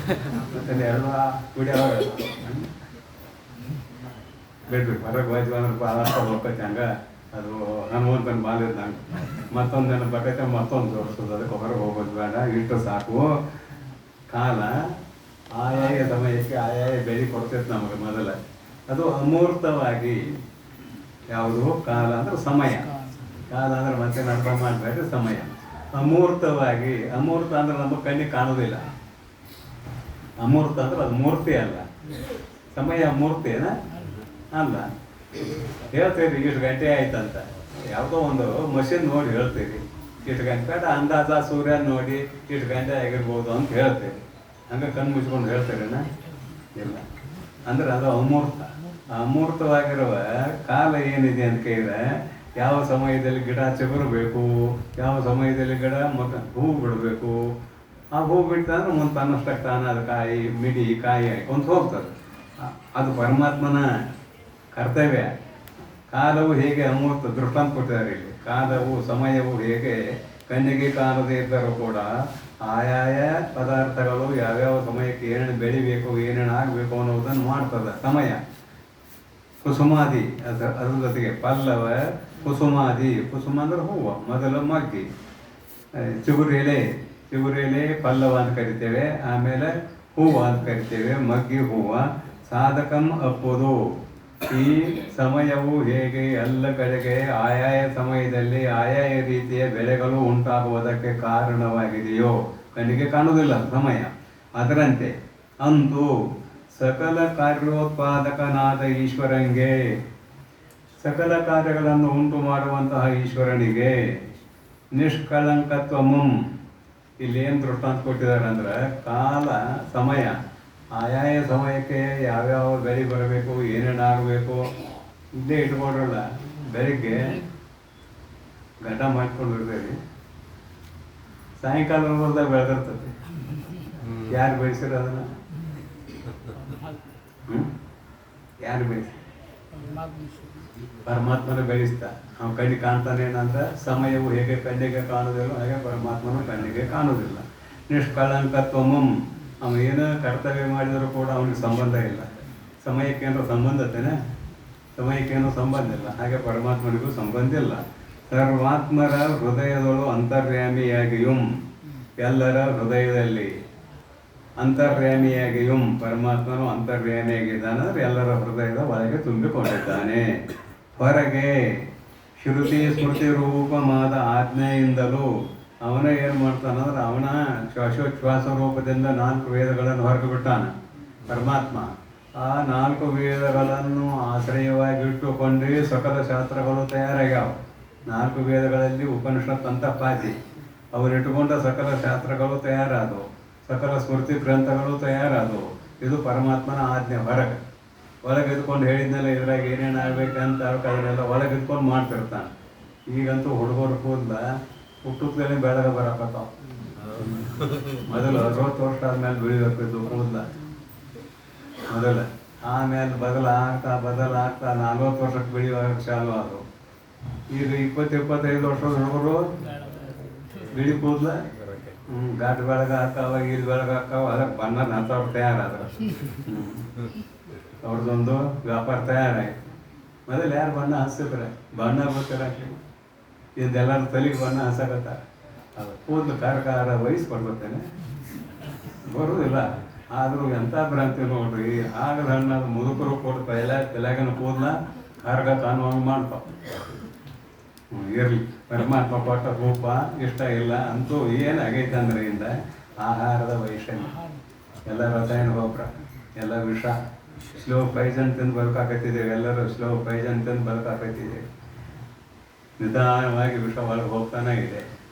A: ಮತ್ತೆ 2 ಕುಡಿಯೋವಾಗ ಬಿಡ್ಬೇಕು. ಹೊರಗೆ ಹೋಯ್ತು ಅಂದ್ರೆ ಪಾಲ ಹೋಗ್ತೈತೆ. ಹಂಗೆ ಅದು ಹನುಮಂತನ ಬಾಲಿದ್ ನಂಗೆ ಮತ್ತೊಂದು ನೆನಪು ಬರ್ತೈತೆ, ಮತ್ತೊಂದು ತೋರಿಸೋದು. ಅದಕ್ಕೆ ಹೊರಗೆ ಹೋಗೋದು ಬೇಡ, ಇಷ್ಟು ಸಾಕು. ಕಾಲ ಆಯಾಯ ಸಮಯಕ್ಕೆ ಆಯಾಯ ಬೆಳೆ ಕೊಡ್ತೈತೆ ನಮಗೆ ಮೊದಲ. ಅದು ಅಮೂರ್ತವಾಗಿ, ಯಾವುದು ಕಾಲ ಅಂದ್ರೆ ಸಮಯ. ಕಾಲ ಅಂದ್ರೆ ಮತ್ತೆ ನಡ್ಪ ಮಾಡಬೇಡ್ರಿ, ಸಮಯ ಅಮೂರ್ತವಾಗಿ. ಅಮೂರ್ತ ಅಂದ್ರೆ ನಮ್ಮ ಕಣ್ಣಿಗೆ ಕಾಣೋದಿಲ್ಲ. ಅಮೂರ್ತ ಅಂದ್ರೆ ಅದು ಮೂರ್ತಿ ಅಲ್ಲ. ಸಮಯ ಮೂರ್ತಿ ಅಲ್ಲ. ಹೇಳ್ತೀರಿ ಇಷ್ಟು ಗಂಟೆ ಆಯ್ತಂತ, ಯಾವುದೋ ಒಂದು ಮಷಿನ್ ನೋಡಿ ಹೇಳ್ತೀರಿ. ಇಷ್ಟು ಗಂಟೆ ಅಂದಾಜ ಸೂರ್ಯ ನೋಡಿ ಇಷ್ಟು ಗಂಟೆ ಆಗಿರ್ಬೋದು ಅಂತ ಹೇಳ್ತೀರಿ. ಹಂಗೆ ಕಣ್ಣು ಮುಚ್ಕೊಂಡು ಹೇಳ್ತೀರೇನ? ಇಲ್ಲ. ಅಂದ್ರೆ ಅದು ಅಮೂರ್ತ. ಅಮೂರ್ತವಾಗಿರುವ ಕಾಲ ಏನಿದೆ ಅಂತ ಕೇಳಿದ್ರೆ, ಯಾವ ಸಮಯದಲ್ಲಿ ಗಿಡ ಚಿಗುರಬೇಕು, ಯಾವ ಸಮಯದಲ್ಲಿ ಗಿಡ ಹೂವು ಬಿಡಬೇಕು, ಆ ಹೂ ಬಿಟ್ಟಂದ್ರೆ ಮುಂದೆ ತನ್ನಷ್ಟಕ್ಕೆ ತಾನು ಅದು ಕಾಯಿ ಮಿಡಿ ಕಾಯಿ ಹಾಕೊಂತ ಹೋಗ್ತದೆ. ಅದು ಪರಮಾತ್ಮನ ಕರ್ತವ್ಯ. ಕಾಲವು ಹೇಗೆ ಅಮೂರ್ತ ದೃಷ್ಟಾಂತ ಕೊಟ್ಟಿದ್ದಾರೆ ಇಲ್ಲಿ. ಕಾಲವು ಸಮಯವು ಹೇಗೆ ಕಣ್ಣಿಗೆ ಕಾಣದೇ ಇದ್ದರೂ ಕೂಡ ಆಯಾಯ ಪದಾರ್ಥಗಳು ಯಾವ್ಯಾವ ಸಮಯಕ್ಕೆ ಏನೇನು ಬೆಳಿಬೇಕು ಏನೇನು ಆಗಬೇಕು ಅನ್ನೋದನ್ನು ಮಾಡ್ತದೆ ಸಮಯ. ಕುಸುಮಾದಿ ಅದ್ರ ಜೊತೆಗೆ ಪಲ್ಲವ ಕುಸುಮಾದಿ. ಕುಸುಮ ಅಂದ್ರೆ ಹೂವು, ಮೊದಲ ಮಗ್ಗಿ. ಚಿಗುರೆಲೆ ಪಲ್ಲವ ಅಂತ ಕರಿತೇವೆ. ಆಮೇಲೆ ಹೂವು ಅಂತ ಕರಿತೇವೆ, ಮಗ್ಗಿ ಹೂವು. ಸಾಧಕಂ ಅಪ್ಪುದು. ಈ ಸಮಯವು ಹೇಗೆ ಎಲ್ಲ ಕಡೆಗೆ ಆಯಾಯ ಸಮಯದಲ್ಲಿ ಆಯಾಯ ರೀತಿಯ ಬೆಳೆಗಳು ಉಂಟಾಗುವುದಕ್ಕೆ ಕಾರಣವಾಗಿದೆಯೋ, ಕಣ್ಣಿಗೆ ಕಾಣುವುದಿಲ್ಲ ಸಮಯ, ಅದರಂತೆ ಅಂತೂ ಸಕಲ ಕಾರ್ಯೋತ್ಪಾದಕನಾದ ಈಶ್ವರಂಗೆ, ಸಕಲ ಕಾರ್ಯಗಳನ್ನು ಉಂಟು ಮಾಡುವಂತಹ ಈಶ್ವರನಿಗೆ ನಿಷ್ಕಳಂಕತ್ವಮಂ. ಇಲ್ಲಿ ಏನು ದೃಷ್ಟಾಂತ ಕೊಟ್ಟಿದ್ದಾರೆ ಅಂದ್ರೆ, ಕಾಲ ಸಮಯ ಆಯಾಯ ಸಮಯಕ್ಕೆ ಯಾವ್ಯಾವ ಬೆಳೆ ಬರಬೇಕು ಏನೇನು ಆಗಬೇಕು ಇಲ್ಲೇ ಇಟ್ಕೊಂಡ್ರಲ್ಲ. ಬೆಳಿಗ್ಗೆ ಘಟ ಮಾಡ್ಕೊಂಡಿರ್ತೇವೆ, ಸಾಯಂಕಾಲ ಹೊರದಾಗ ಬೆಳೆದಿರ್ತದೆ. ಯಾರು ಬೆಳೆಸಿರ ಅದನ್ನ? ಯಾರು ಬೆಳೆಸಿ? ಪರಮಾತ್ಮನ ಬೆಳೆಸ್ತಾ. ಅವ್ನು ಕಣ್ಣಿಗೆ ಕಾಣ್ತಾನೇನಂದ್ರೆ, ಸಮಯವು ಹೇಗೆ ಕಣ್ಣಿಗೆ ಕಾಣುವುದಿಲ್ಲ ಹಾಗೆ ಪರಮಾತ್ಮನು ಕಣ್ಣಿಗೆ ಕಾಣುವುದಿಲ್ಲ. ನಿಷ್ಕಳಂಕತ್ವಮಂ. ಅವನು ಏನೋ ಕರ್ತವ್ಯ ಮಾಡಿದರೂ ಕೂಡ ಅವನಿಗೆ ಸಂಬಂಧ ಇಲ್ಲ. ಸಮಯಕ್ಕೇನೋ ಸಂಬಂಧತೆನೆ? ಸಮಯಕ್ಕೇನೋ ಸಂಬಂಧ ಇಲ್ಲ. ಹಾಗೆ ಪರಮಾತ್ಮನಿಗೂ ಸಂಬಂಧ ಇಲ್ಲ. ಸರ್ವಾತ್ಮರ ಹೃದಯದಳು ಅಂತರ್ಯಾಮಿಯಾಗಿಯೂ, ಎಲ್ಲರ ಹೃದಯದಲ್ಲಿ ಅಂತರ್ಯಾಮಿಯಾಗಿಯೂ, ಪರಮಾತ್ಮನು ಅಂತರ್ಯಾಮಿಯಾಗಿದ್ದಾನೆ ಅಂದರೆ ಎಲ್ಲರ ಹೃದಯದ ಒಳಗೆ ತುಂಬಿಕೊಂಡಿದ್ದಾನೆ. ಹೊರಗೆ ಶ್ರುತಿ ಸ್ಮೃತಿ ರೂಪವಾದ ಆಜ್ಞೆಯಿಂದಲೂ ಅವನ ಏನು ಮಾಡ್ತಾನಂದ್ರೆ, ಅವನ ಶ್ವಾಸೋಚ್ಛ್ವಾಸ ರೂಪದಿಂದ 4 ವೇದಗಳನ್ನು ಹೊರಗೆ ಬಿಟ್ಟಾನ ಪರಮಾತ್ಮ. ಆ 4 ವೇದಗಳನ್ನು ಆಶ್ರಯವಾಗಿಟ್ಟುಕೊಂಡೇ ಸಕಲ ಶಾಸ್ತ್ರಗಳು ತಯಾರಾಗ್ಯಾವ. 4 ವೇದಗಳಲ್ಲಿ ಉಪನಿಷತ್ ಅಂತ ಪಾತಿ, ಅವರಿಟ್ಟುಕೊಂಡ ಸಕಲ ಶಾಸ್ತ್ರಗಳು ತಯಾರಾದವು, ಸಕಲ ಸ್ಮೃತಿ ಗ್ರಂಥಗಳು ತಯಾರಾದವು. ಇದು ಪರಮಾತ್ಮನ ಆಜ್ಞೆ. ಒಳಗೆ ಇದ್ಕೊಂಡು ಹೇಳಿದ್ನೆಲ್ಲ ಇದ್ರಾಗ ಏನೇನು ಆಗ್ಬೇಕಂತ ಅದನ್ನೆಲ್ಲ ಒಳಗೆ ಇದ್ಕೊಂಡು ಮಾಡ್ತಿರ್ತಾನೆ. ಈಗಂತೂ ಹುಡುಗರು ಕೂದಲ ಹುಟ್ಟುತ್ತಲೇ ಬೆಳಗ್ಗೆ ಬರಕತ್ತಾವ. ಮೊದಲು 60 ವರ್ಷ ಆದ್ಮೇಲೆ ಬೆಳಿಬೇಕಿದ್ದು ಕೂದಲ ಮೊದಲ. ಆಮೇಲೆ ಬದಲಾಗ್ತಾ 40 ವರ್ಷಕ್ಕೆ ಬೆಳೆಯುವಾಗ ಚಾಲು ಆದವು. ಈಗ 20-25 ವರ್ಷದ ಹುಡುಗರು ಬಿಳಿ ಕೂದಲ ಘಾಟ್ ಬೆಳಗ್ಗೆ ಹಾಕಾವ, ಇಲ್ಲಿ ಬೆಳಗ್ಗೆ ಹಾಕಾವ, ಅದಕ್ಕೆ ಬಣ್ಣ ಹತ್ತವ್ರು ತಯಾರಾದ್ರು. ಅವ್ರದ್ದೊಂದು ವ್ಯಾಪಾರ ತಯಾರಾಯ್ತು. ಮೊದಲು ಯಾರು ಬಣ್ಣ ಹಚ್ತಿದ್ರೆ ಬಣ್ಣ ಗೊತ್ತಿರಾಕಿ ಇದೆಲ್ಲರೂ ತಲೆಗೆ ಬಣ್ಣ ಹಸಕತ್ತಾರ. ಅದು ಕೂದಲು ಕಾರ್ಕಾರ ವಯಸ್ಸು ಕೊಡ್ಬೇಕೇನೆ ಬರುವುದಿಲ್ಲ. ಆದರೂ ಎಂಥ ಭ್ರಾಂತಿ ನೋಡ್ರಿ. ಆಗದ ಹಣ್ಣಾದ ಮುದುಕರು ಕೊಡ್ತಾ ಎಲ್ಲ ತಲೆಗನ ಕೂದಲ ಕಾರ್ಗ ಕಾಣುವಂಗೆ ಮಾಡ್ತಾವ. ಇರಲಿ, ಪರಮಾತ್ಮ ಕೊಟ್ಟ ರೂಪ ಇಷ್ಟ ಇಲ್ಲ. ಅಂತೂ ಏನಾಗೈತೆ ಅಂದ್ರೆ ಇಂದ ಆಹಾರದ ವೈಷಮ್ಯ, ಎಲ್ಲ ರಸಾಯನ ಗೊಬ್ಬರ, ಎಲ್ಲ ವಿಷ, ಸ್ಲೋ ಪೈಸನ್ ತಿಂದು ಬದುಕಾಕತ್ತಿದ್ದೇವೆ. ಎಲ್ಲರೂ ಸ್ಲೋ ಪೈಸನ್ ತಿಂದು ಬದುಕಾಕತ್ತಿದ್ದೇವೆ. ನಿಧಾನವಾಗಿ ವಿಷ ಒಳಗೆ ಹೋಗ್ತಾನೆ ಇದೆ.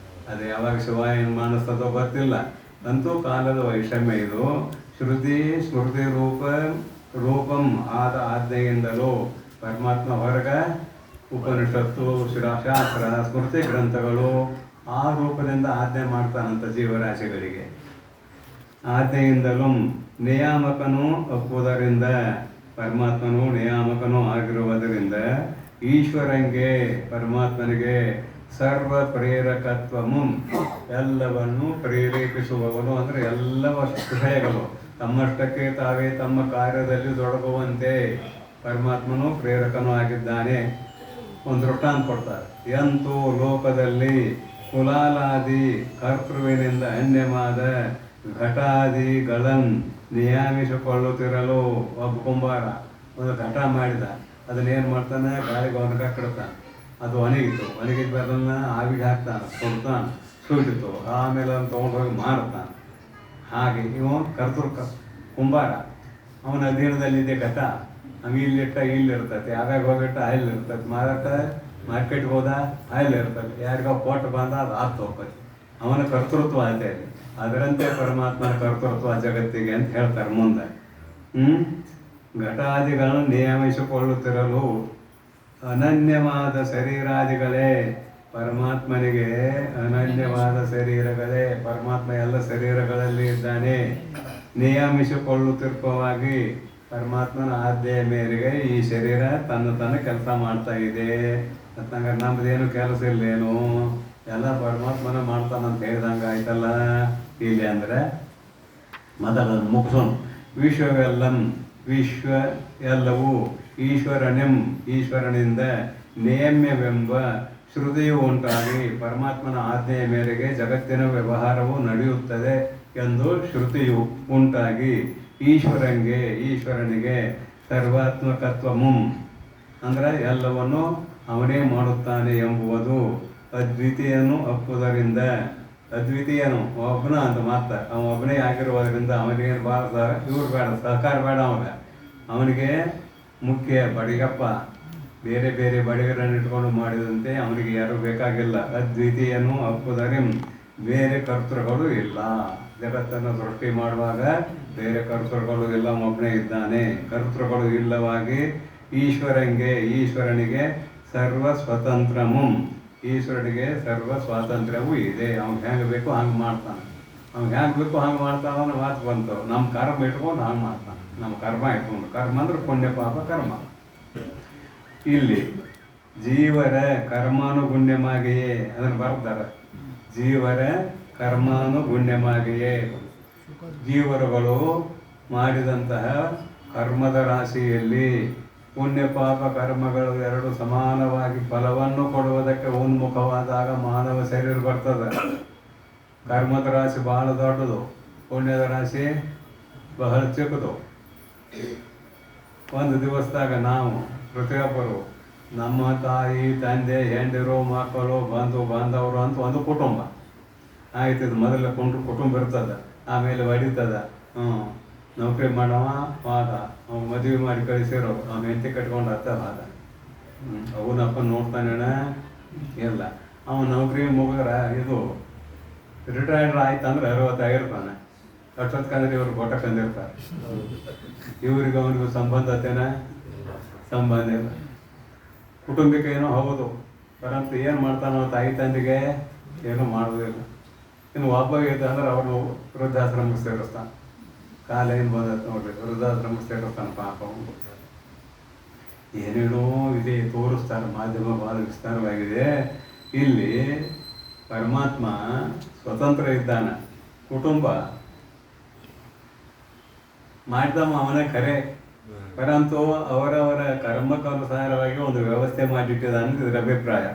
A: ಅದು ಯಾವಾಗ ಶಿವ ಏನು ಮಾಡಿಸ್ತದೋ ಗೊತ್ತಿಲ್ಲ. ಅಂತೂ ಕಾಲದ ವೈಷಮ್ಯ ಇದು. ಶ್ರುತಿ ಸ್ಮೃತಿ ರೂಪಂ ಆದ ಆಜ್ಞೆಯಿಂದಲೂ ಪರಮಾತ್ಮ ಹೊರಗ ಉಪನಿಷತ್ತು, ಶಾಸ್ತ್ರ, ಸ್ಮೃತಿ ಗ್ರಂಥಗಳು ಆ ರೂಪದಿಂದ ಆಜ್ಞೆ ಮಾಡ್ತಾನಂತ ಜೀವರಾಶಿಗಳಿಗೆ. ಆಜ್ಞೆಯಿಂದಲೂ ನಿಯಾಮಕನು ಒಪ್ಪುವುದರಿಂದ, ಪರಮಾತ್ಮನು ನಿಯಾಮಕನೂ ಆಗಿರುವುದರಿಂದ ಈಶ್ವರಂಗೆ ಪರಮಾತ್ಮನಿಗೆ ಸರ್ವ ಪ್ರೇರಕತ್ವಮು, ಎಲ್ಲವನ್ನು ಪ್ರೇರೇಪಿಸುವವನು. ಅಂದರೆ ಎಲ್ಲ ವಿಷಯಗಳು ತಮ್ಮಷ್ಟಕ್ಕೆ ತಾವೇ ತಮ್ಮ ಕಾರ್ಯದಲ್ಲಿ ತೊಡಗುವಂತೆ ಪರಮಾತ್ಮನು ಪ್ರೇರಕನೂ ಆಗಿದ್ದಾನೆ. ಒಂದು ದೃಷ್ಟಾಂತ ಕೊಡ್ತಾರೆ. ಎಂತೂ ಲೋಕದಲ್ಲಿ ಕುಲಾಲಾದಿ ಕರ್ತೃವಿನಿಂದ ಅನ್ಯವಾದ ಘಟಾದಿಗಳನ್ನು ನಿಯಮಿಸಿಕೊಳ್ಳುತ್ತಿರಲು ಒಬ್ಬ ಕುಂಬಾರ ಒಂದು ಘಟ ಮಾಡಿದ. ಅದನ್ನೇನು ಮಾಡ್ತಾನೆ, ಗಾಳಿಗೆ ಒಣಗಾಕಿಡ್ತಾನೆ. ಅದು ಒಣಗಿದ್ದು ಅದನ್ನು ಆವಿಗೆ ಹಾಕ್ತಾನೆ, ಕೊಡ್ತಾನೆ, ಸುಟ್ಟಿತು. ಆಮೇಲೆ ಅದನ್ನು ತೊಗೊಂಡೋಗಿ ಮಾರುತ್ತಾನೆ. ಹಾಗೆ ಇವ ಕುಂಬಾರ, ಅವನ ಅಧೀನದಲ್ಲಿದೆ ಘಟ. ಹಂಗೆ ಇಲ್ಲಿಟ್ಟ ಇಲ್ಲಿರ್ತೈತಿ, ಆಗಾಗ ಹೋಗಿಟ್ಟ ಅಲ್ಲಿರ್ತೈತಿ, ಮಾರ್ಕೆಟ್ಗೆ ಹೋದ ಅಲ್ಲಿರ್ತೈತಿ, ಯಾರಿಗೋ ಕೊಟ್ಟು ಬಂದ ಅದು ಆತು ಹೋಗ್ತೈತಿ. ಅವನ ಕರ್ತೃತ್ವ ಅದೇ. ಅದರಂತೆ ಪರಮಾತ್ಮನ ಕರ್ತೃತ್ವ ಜಗತ್ತಿಗೆ ಅಂತ ಹೇಳ್ತಾರೆ ಮುಂದೆ. ಘಟಾದಿಗಳನ್ನು ನಿಯಮಿಸಿಕೊಳ್ಳುತ್ತಿರಲು ಅನನ್ಯವಾದ ಶರೀರಾದಿಗಳೇ ಪರಮಾತ್ಮನಿಗೆ ಅನನ್ಯವಾದ ಶರೀರಗಳೇ, ಪರಮಾತ್ಮ ಎಲ್ಲ ಶರೀರಗಳಲ್ಲಿ ಇದ್ದಾನೆ. ನಿಯಮಿಸಿಕೊಳ್ಳುತ್ತಿರ್ಪವಾಗಿ ಪರಮಾತ್ಮನ ಆಜ್ಞೆಯ ಮೇರೆಗೆ ಈ ಶರೀರ ತನ್ನ ಕೆಲಸ ಮಾಡ್ತಾ ಇದೆ. ಅಂತಂಗ ನಮ್ದೇನು ಕೆಲಸ ಇಲ್ಲೇನು, ಎಲ್ಲ ಪರಮಾತ್ಮನ ಮಾಡ್ತಾನಂತ ಹೇಳ್ದಂಗೆ ಆಯ್ತಲ್ಲ. ಇಲ್ಲಿ ಅಂದರೆ ಮೊದಲ ಮುಗಿಸೋಣ. ವಿಶ್ವವೆಲ್ಲಂ, ವಿಶ್ವ ಎಲ್ಲವೂ ಈಶ್ವರನೆಂ, ಈಶ್ವರನಿಂದ ನೇಮ್ಯವೆಂಬ ಶ್ರುತಿಯು ಉಂಟಾಗಿ ಪರಮಾತ್ಮನ ಆಜ್ಞೆಯ ಮೇರೆಗೆ ಜಗತ್ತಿನ ವ್ಯವಹಾರವು ನಡೆಯುತ್ತದೆ ಎಂದು ಶ್ರುತಿಯು ಉಂಟಾಗಿ ಈಶ್ವರನಿಗೆ ಸರ್ವಾತ್ಮಕತ್ವಮುಂ ಅಂದರೆ ಎಲ್ಲವನ್ನು ಅವನೇ ಮಾಡುತ್ತಾನೆ ಎಂಬುವುದು ಅದ್ವಿತೀಯನು ಒಪ್ಪುವುದರಿಂದ, ಅದ್ವಿತೀಯನು ಒಬ್ಬನ ಅಂತ ಮಾತ್ರ ಅವನು ಒಬ್ಬನೇ ಆಗಿರುವುದರಿಂದ ಅವನಿಗೇನು ಭಾಳ ಇವ್ರು ಬೇಡ, ಸಹಕಾರ ಬೇಡ. ಅವನಿಗೆ ಮುಖ್ಯ ಬಡಿಗಪ್ಪ, ಬೇರೆ ಬೇರೆ ಬಡಿಗರನ್ನು ಇಟ್ಕೊಂಡು ಮಾಡಿದಂತೆ ಅವನಿಗೆ ಯಾರೂ ಬೇಕಾಗಿಲ್ಲ. ಅದ್ವಿತೀಯನು ಒಪ್ಪುವುದರಿಂ ಬೇರೆ ಕರ್ತೃಗಳು ಇಲ್ಲ. ಜಗತ್ತನ್ನು ಸೃಷ್ಟಿ ಮಾಡುವಾಗ ಬೇರೆ ಕರ್ತೃಗಳು ಇಲ್ಲ, ಒಬ್ಬನೇ ಇದ್ದಾನೆ. ಕರ್ತೃಗಳು ಇಲ್ಲವಾಗಿ ಈಶ್ವರನಿಗೆ ಸರ್ವ ಸ್ವತಂತ್ರಮು, ಈಶ್ವರನಿಗೆ ಸರ್ವ ಸ್ವಾತಂತ್ರ್ಯವೂ ಇದೆ. ಅವ್ನಿಗೆ ಹೆಂಗೆ ಬೇಕು ಹಂಗೆ ಮಾಡ್ತಾನೆ, ಅವ್ನಿಗೆ ಹೆಂಗೆ ಬೇಕು ಹಂಗೆ ಮಾಡ್ತಾನೆ ಅನ್ನೋ ಮಾತು ಬಂತು. ನಮ್ಮ ಕರ್ಮ ಇಟ್ಕೊಂಡು ಹಂಗೆ ಮಾಡ್ತಾನೆ. ನಮ್ಮ ಕರ್ಮ ಇಟ್ಕೊಂಡು, ಕರ್ಮ ಅಂದ್ರೆ ಪುಣ್ಯ ಪಾಪ ಕರ್ಮ. ಇಲ್ಲಿ ಜೀವರ ಕರ್ಮಾನುಗುಣ್ಯವಾಗಿಯೇ ಅದನ್ನು ಬರ್ತಾರೆ. ಜೀವರ ಕರ್ಮಾನುಗುಣ್ಯವಾಗಿಯೇ ಜೀವರುಗಳು ಮಾಡಿದಂತಹ ಕರ್ಮದ ರಾಶಿಯಲ್ಲಿ ಪುಣ್ಯ ಪಾಪ ಕರ್ಮಗಳು ಎರಡು ಸಮಾನವಾಗಿ ಫಲವನ್ನು ಕೊಡುವುದಕ್ಕೆ ಉನ್ಮುಖವಾದಾಗ ಮಾನವ ಶರೀರ ಬರ್ತದೆ. ಕರ್ಮದ ರಾಶಿ ಬಹಳ ದೊಡ್ಡದು, ಪುಣ್ಯದ ರಾಶಿ ಬಹಳ ಚಿಕ್ಕದು. ಒಂದು ದಿವಸದಾಗ ನಾವು ಪ್ರತಿಯೊಬ್ಬರು ನಮ್ಮ ತಾಯಿ ತಂದೆ ಹೆಂಡಿರು ಮಕ್ಕಳು ಬಂಧು ಬಾಂಧವರು ಅಂತ ಒಂದು ಕುಟುಂಬ ಆಯ್ತದ. ಮೊದಲ ಕುಟುಂಬ ಇರ್ತದೆ, ಆಮೇಲೆ ಹೊಡಿತದ. ನೌಕರಿ ಮಾಡವ ವಾದ, ಅವ್ನು ಮದುವೆ ಮಾಡಿ ಕಳಿಸಿರೋ ಅವ್ನು ಹೆಂಡತಿ ಕಟ್ಕೊಂಡು ಹತ್ತ ವಾದ. ಅವನಪ್ಪ ನೋಡ್ತಾನೇಣ ಇಲ್ಲ. ಅವನು ನೌಕರಿ ಮುಗಿದ್ರ ಇದು ರಿಟೈರ್ಡ್ ಆಯ್ತಂದ್ರೆ 60 ಆಗಿರ್ತಾನೆ. ಅಷ್ಟೊತ್ಕಂದ್ರೆ ಇವ್ರು ಗೊಟ್ಟ ಕಂದಿರ್ತಾರೆ. ಇವ್ರಿಗೆ ಅವನಿಗೂ ಸಂಬಂಧತೆನ ಸಂಬಂಧ ಇಲ್ಲ. ಕುಟುಂಬಕ್ಕೆ ಏನೋ ಹೌದು, ಪರಂತು ಏನು ಮಾಡ್ತಾನೋ ತಾಯಿ ತಂದೆಗೆ ಏನೂ ಮಾಡೋದಿಲ್ಲ. ಇನ್ನು ಒಬ್ಬ ಇದೆ ಅಂದ್ರೆ ಅವನು ವೃದ್ಧಾಶ್ರಮಕ್ಕೆ ಸೇರಿಸ್ತಾನೆ. ಕಾಲ ಏನು ಬಂದತ್ತೆ ನೋಡ್ರಿ, ವೃದ್ಧಾಶ್ರಮಕ್ಕೆ ಸೇರಿಸ್ತಾನೆ ಪಾಪ. ಏನೇನೋ ಇದೆ ತೋರಿಸ್ತಾರೆ, ಮಾಧ್ಯಮ ಭಾಳ ವಿಸ್ತಾರವಾಗಿದೆ. ಇಲ್ಲಿ ಪರಮಾತ್ಮ ಸ್ವತಂತ್ರ ಇದ್ದಾನೆ. ಕುಟುಂಬ ಮಾಡಿದವ ಅವನೇ ಖರೆ, ಪರಂತು ಅವರವರ ಕರ್ಮಕ್ಕನುಸಾರವಾಗಿ ಒಂದು ವ್ಯವಸ್ಥೆ ಮಾಡಿಟ್ಟಿದ್ದಾನೆ ಇದರ ಅಭಿಪ್ರಾಯ.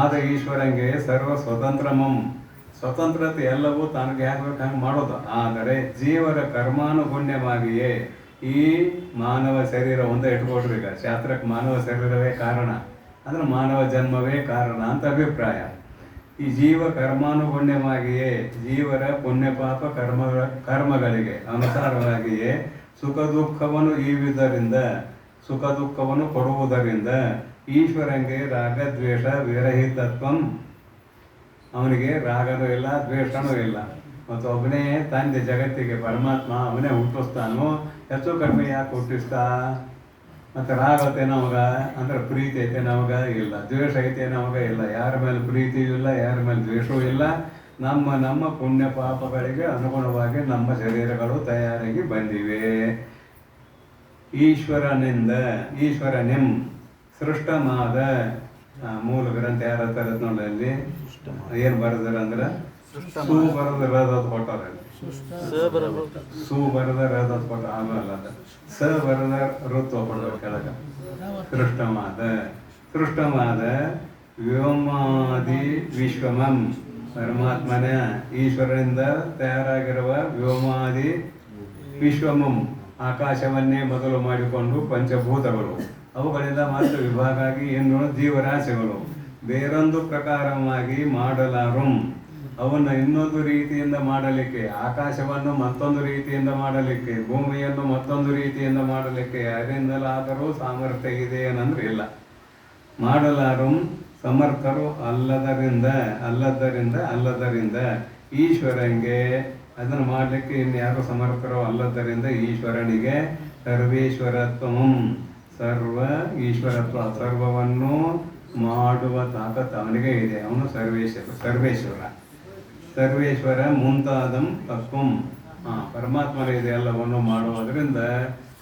A: ಆದ ಈಶ್ವರಂಗೆ ಸರ್ವ ಸ್ವತಂತ್ರಮಂ, ಸ್ವತಂತ್ರತೆ ಎಲ್ಲವೂ ತನಗೆ ಹ್ಯಾಂಗೆ ಹಂಗೆ ಮಾಡೋದು. ಆದರೆ ಜೀವರ ಕರ್ಮಾನುಗುಣ್ಯವಾಗಿಯೇ ಈ ಮಾನವ ಶರೀರ ಒಂದೇ ಇಟ್ಕೊಟ್ರಿ. ಈಗ ಶಾಸ್ತ್ರಕ್ಕೆ ಮಾನವ ಶರೀರವೇ ಕಾರಣ ಅಂದ್ರೆ ಮಾನವ ಜನ್ಮವೇ ಕಾರಣ ಅಂತ ಅಭಿಪ್ರಾಯ. ಈ ಜೀವ ಕರ್ಮಾನುಗುಣ್ಯವಾಗಿಯೇ ಜೀವರ ಪುಣ್ಯ ಪಾಪ ಕರ್ಮಗಳಿಗೆ ಅನುಸಾರವಾಗಿಯೇ ಸುಖ ದುಃಖವನ್ನು ಈವುದರಿಂದ, ಸುಖ ದುಃಖವನ್ನು ಕೊಡುವುದರಿಂದ ಈಶ್ವರಂಗೆ ರಾಗದ್ವೇಷ ವಿರಹಿತತ್ವಂ, ಅವನಿಗೆ ರಾಗನೂ ಇಲ್ಲ ದ್ವೇಷನೂ ಇಲ್ಲ. ಮತ್ತು ಒಬ್ಬನೇ ತಂದೆ ಜಗತ್ತಿಗೆ ಪರಮಾತ್ಮ ಅವನೇ ಹುಟ್ಟಿಸ್ತಾನೋ. ಹೆಚ್ಚು ಕಡಿಮೆ ಯಾಕೆ ಹುಟ್ಟಿಸ್ತಾ? ಮತ್ತು ರಾಗ ಐತೆ ನಮಗ ಅಂದ್ರೆ ಪ್ರೀತಿ ಐತೆ ನಮಗ ಇಲ್ಲ, ದ್ವೇಷ ಐತೆ ನಮಗ ಇಲ್ಲ. ಯಾರ ಮೇಲೆ ಪ್ರೀತಿಯೂ ಇಲ್ಲ, ಯಾರ ಮೇಲೆ ದ್ವೇಷವೂ ಇಲ್ಲ. ನಮ್ಮ ಪುಣ್ಯ ಪಾಪಗಳಿಗೆ ಅನುಗುಣವಾಗಿ ನಮ್ಮ ಶರೀರಗಳು ತಯಾರಾಗಿ ಬಂದಿವೆ. ಈಶ್ವರನೆಂ ಸೃಷ್ಟಮಾದ ಮೂಲ ಗ್ರಂಥ ಯಾರ ತರದ್ ನೋಡಲ್ಲಿ ಏನು ಬರೆದಾರ ಅಂದ್ರೆ ಸೂ ಬರದ ರದತ್ ಕೊಟ್ಟಾರ. ಸೂ ಬರದ ರದತ್ ಕೊಟ್ಟ ಆಗಲ್ಲ, ಸ ಬರದ ಋತ್ವ ಕೊಡ್ತಾರೆ ಕೆಳಗ. ಸೃಷ್ಟಮಾದ ವ್ಯೋಮಾದಿ ವಿಶ್ವಮಂ, ಪರಮಾತ್ಮನ ಈಶ್ವರನಿಂದ ತಯಾರಾಗಿರುವ ವ್ಯೋಮಾದಿ ವಿಶ್ವಮಂ, ಆಕಾಶವನ್ನೇ ಮೊದಲು ಮಾಡಿಕೊಂಡು ಪಂಚಭೂತಗಳು, ಅವುಗಳಿಂದ ಮಾತ್ರ ವಿಭಾಗ ಆಗಿ ಇನ್ನು ಜೀವರಾಶಿಗಳು ಬೇರೊಂದು ಪ್ರಕಾರವಾಗಿ ಮಾಡಲಾರು. ಅವನ್ನು ಇನ್ನೊಂದು ರೀತಿಯಿಂದ ಮಾಡಲಿಕ್ಕೆ, ಆಕಾಶವನ್ನು ಮತ್ತೊಂದು ರೀತಿಯಿಂದ ಮಾಡಲಿಕ್ಕೆ, ಭೂಮಿಯನ್ನು ಮತ್ತೊಂದು ರೀತಿಯಿಂದ ಮಾಡಲಿಕ್ಕೆ ಯಾರಿಂದಲಾದರೂ ಸಾಮರ್ಥ್ಯ ಇದೆ ಏನಂದ್ರೆ ಇಲ್ಲ. ಮಾಡಲಾರು ಸಮರ್ಥರು ಅಲ್ಲದರಿಂದ ಈಶ್ವರಂಗೆ ಅದನ್ನು ಮಾಡಲಿಕ್ಕೆ ಇನ್ಯಾರು ಸಮರ್ಥರು ಅಲ್ಲದರಿಂದ ಈಶ್ವರನಿಗೆ ಸರ್ವೇಶ್ವರತ್ವಂ, ಸರ್ವ ಈಶ್ವರತ್ವ, ಸರ್ವವನ್ನು ಮಾಡುವ ತಾಕತ್ ಅವನಿಗೆ ಇದೆ. ಅವನು ಸರ್ವೇಶ್ವರ ಮುಂತಾದಂ ತತ್ವಂ. ಪರಮಾತ್ಮನೇ ಇದೆ ಎಲ್ಲವನ್ನು ಮಾಡುವುದರಿಂದ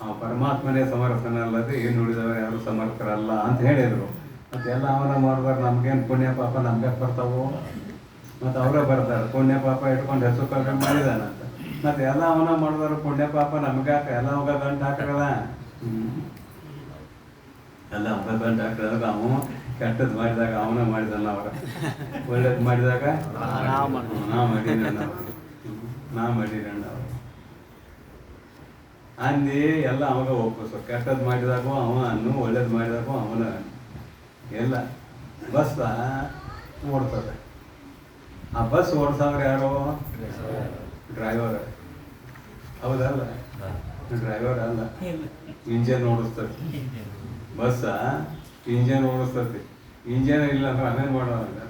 A: ಆ ಪರಮಾತ್ಮನೇ ಸಮರ್ಥನಲ್ಲದೆ ಇನ್ನು ಉಳಿದವರು ಯಾರು ಸಮರ್ಥರಲ್ಲ ಅಂತ ಹೇಳಿದರು. ಮತ್ತೆ ಎಲ್ಲ ಅವನ ಮಾಡಿದ್ರೆ ನಮ್ಗೇನು ಪುಣ್ಯ ಪಾಪ ನಮ್ಗೆ ಬರ್ತಾವೋ? ಮತ್ತು ಅವರೇ ಬರ್ತಾರೆ ಪುಣ್ಯ ಪಾಪ ಇಟ್ಕೊಂಡು ಹೆಸರು ಕಡಿಮೆ ಮಾಡಿದಾನಂತ. ಮತ್ತೆ ಎಲ್ಲ ಅವನ ಮಾಡಿದ್ರು ಪುಣ್ಯ ಪಾಪ ನಮ್ಗಾಕ ಎಲ್ಲ ಅವಾಗ ಗಂಟು ಹಾಕಲ್ಲ. ಎಲ್ಲ ಅವಾಗ ಗಂಟು ಹಾಕಿದಾಗ ಅವನು ಕೆಟ್ಟದ್ದು ಮಾಡಿದಾಗ ಅವನ ಮಾಡಿದಲ್ಲ, ಅವರ ಒಳ್ಳೇದು ಮಾಡಿದಾಗ ನಾ ಮಾಡಿರಣ್ಣ ಅವರು ಅಂದು ಎಲ್ಲ ಅವಾಗ ಒಪ್ಪಿಸು. ಕೆಟ್ಟದ್ದು ಮಾಡಿದಾಗೂ ಅವ ಅನ್ನು, ಒಳ್ಳೇದು ಮಾಡಿದಾಗೂ ಅವನ ಎಲ್ಲ. ಬಸ್ ಓಡ್ತದೆ. ಆ ಬಸ್ ಓಡಿಸೋರು ಯಾರು? ಡ್ರೈವರ್. ಹೌದಲ್ಲ? ಡ್ರೈವರ್ ಅಲ್ಲ, ಇಂಜನ್ ಓಡಿಸ್ತದೆ. ಬಸ್ಸ ಇಂಜನ್ ಓಡಿಸ್ತತಿ. ಇಂಜನ್ ಇಲ್ಲ ಅಂದ್ರೆ ಅದೇನು ಮಾಡೋಲ್ಲ.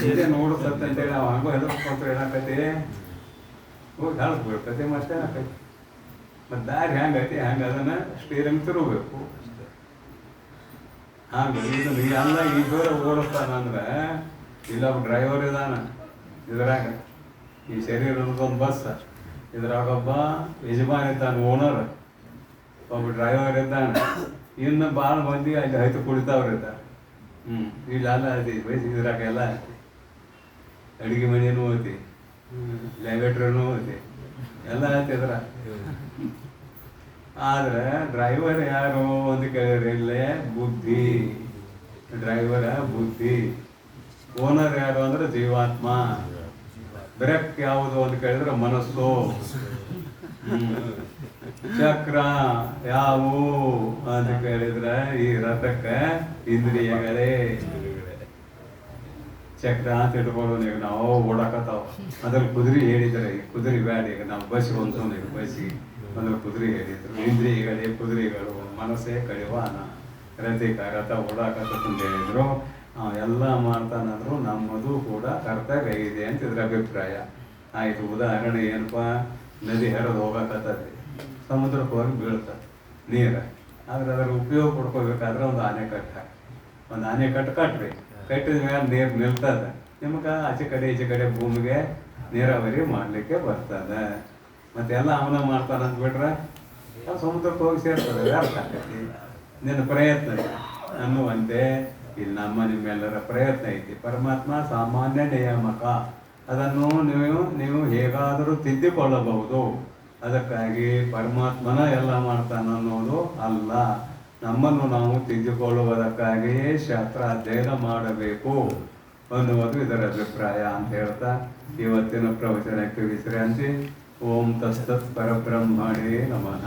A: ಇಂಜನ್ ಓಡಿಸ್ತತೆ ಅಂತೇಳಿ ನಾವು ಹಂಗೋ ಹೆದರ್ಕೊಂಡ್ರೆ ಏನಾಕೈತಿ? ಹೋಗಿ ಹಾಳಕ್ಕೆ ಬೀಳ್ತೈತಿ. ಮತ್ತೆ ಏನಾಕೈತಿ? ಮತ್ತು ದಾರಿ ಹೆಂಗೈತಿ ಹಂಗೆ ಅದನ್ನು ಸ್ಟೀರಿಂಗ್ ತಿರುಗಬೇಕು. ಹಾಗೆ ಇದನ್ನು ಎಲ್ಲ ಈ ಜೋರ ಓಡಿಸ್ತಾನಂದ್ರೆ ಇಲ್ಲೊಬ್ಬ ಡ್ರೈವರ್ ಇದಾನ ಇದ್ರಾಗ. ಈ ಶರೀರದೊಂದು ಬಸ್, ಇದ್ರಾಗೊಬ್ಬ ಯಜಮಾನ್ ಇದ್ದಾನೆ, ಓನರ್. ಒಬ್ಬ ಡ್ರೈವರ್ ಇದ್ದಾನೆ. ಇನ್ನು ಭಾಳ ಮಂದಿ ಅಲ್ಲಿ ಹೈತು ಕುಡಿತಾವ್ರಿದ್ದಾರೆ. ಇಲ್ಲೆಲ್ಲ ಐತಿ ಬೈಸಿ. ಇದ್ರಾಗ ಎಲ್ಲ ಐತಿ. ಅಡುಗೆ ಮನೆಯೂ ಐತಿ, ಲ್ಯಾಬೇಟ್ರಿನೂ ಐತಿ, ಎಲ್ಲ ಐತಿ ಇದ್ರ. ಆದ್ರೆ ಡ್ರೈವರ್ ಯಾರು ಒಂದು ಕೇಳಿದ್ರೆ ಇಲ್ಲೇ ಬುದ್ಧಿ. ಡ್ರೈವರ ಬುದ್ಧಿ. ಓನರ್ ಯಾರು ಅಂದ್ರೆ ಜೀವಾತ್ಮ. ಬ್ರೇಕ್ ಯಾವುದು ಅಂತ ಕೇಳಿದ್ರೆ ಮನಸ್ಸು. ಚಕ್ರ ಯಾವು ಅಂತ ಕೇಳಿದ್ರೆ ಈ ರಥಕ್ಕೆ ಇಂದ್ರಿಯಗಳೇ. ಚಕ್ರ ಅಂತ ಇಟ್ಕೊಳ್ಳೋ ಈಗ ನಾವು ಓಡಾಕತ್ತಾವ. ಅದ್ರಲ್ಲಿ ಕುದುರೆ ಹೇಳಿದ್ರೆ ಈ ಕುದುರೆ ಬ್ಯಾಡ. ಈಗ ನಾವು ಬಸ್ ಬಂತು, ಈಗ ಬಸ್ಸಿಗೆ ಅಂದ್ರೆ ಕುದುರೆ ಹೇಳಿದ್ರು. ಇಂದ್ರಿಯಗಳೇ ಕುದುರೆಗಳು, ಮನಸ್ಸೇ ಕಡಿವಾನ, ರಥ ಓಡಾಕತ್ತ ಹೇಳಿದ್ರು. ಎಲ್ಲ ಮಾಡ್ತಾನಂದ್ರು ನಮ್ಮದು ಕೂಡ ಕರ್ತವ್ಯ ಇದೆ ಅಂತ ಇದ್ರ ಅಭಿಪ್ರಾಯ ಆಯಿತು. ಉದಾಹರಣೆ ಏನಪ್ಪ? ನದಿ ಹರಿದು ಹೋಗಕತ್ತೈತಿ, ಸಮುದ್ರಕ್ಕೆ ಹೋಗಿ ಬೀಳ್ತದೆ ನೀರು. ಆದ್ರೆ ಅದರ ಉಪಯೋಗ ಪಡ್ಕೋಬೇಕಾದ್ರೆ ಒಂದು ಆಣೆಕಟ್ಟು ಹಾಕಿ, ಒಂದು ಆಣೆಕಟ್ಟು ಕಟ್ರಿ. ಕಟ್ಟಿದ ಮೇಲೆ ನೀರು ನಿಲ್ತದೆ. ನಿಮ್ಗೆ ಆಚೆ ಕಡೆ ಈಚೆ ಕಡೆ ಭೂಮಿಗೆ ನೀರಾವರಿ ಮಾಡಲಿಕ್ಕೆ ಬರ್ತದೆ. ಮತ್ತೆಲ್ಲ ಅವನ ಮಾಡ್ತಾನಂತ ಬಿಟ್ರೆ ಸಮುದ್ರಕ್ಕೆ ಹೋಗಿ ಸೇರ್ತದೆ, ವ್ಯರ್ಥ ಆಗ್ತೈತಿ. ನಿನ್ನ ಪ್ರಯತ್ನ ಅನ್ನುವಂತೆ ಇಲ್ಲಿ ನಿಮ್ಮೆಲ್ಲರ ಪ್ರಯತ್ನ ಐತಿ. ಪರಮಾತ್ಮ ಸಾಮಾನ್ಯ ನಿಯಾಮಕ. ಅದನ್ನು ನೀವು ಹೇಗಾದರೂ ತಿದ್ದಿಕೊಳ್ಳಬಹುದು. ಅದಕ್ಕಾಗಿ ಪರಮಾತ್ಮನ ಎಲ್ಲ ಮಾಡ್ತಾನ ಅನ್ನೋದು ಅಲ್ಲ. ನಮ್ಮನ್ನು ನಾವು ತಿದ್ದಿಕೊಳ್ಳುವುದಕ್ಕಾಗಿಯೇ ಶಾಸ್ತ್ರ ಅಧ್ಯಯನ ಮಾಡಬೇಕು ಅನ್ನುವುದು ಇದರ ಅಭಿಪ್ರಾಯ ಅಂತ ಹೇಳ್ತಾ ಇವತ್ತಿನ ಪ್ರವಚನಕ್ಕೆ ವಿಶ್ರಾಂತಿ. ಓಂ ತತ್ಸತ್ ಪರಬ್ರಹ್ಮಣೇ ನಮಃ.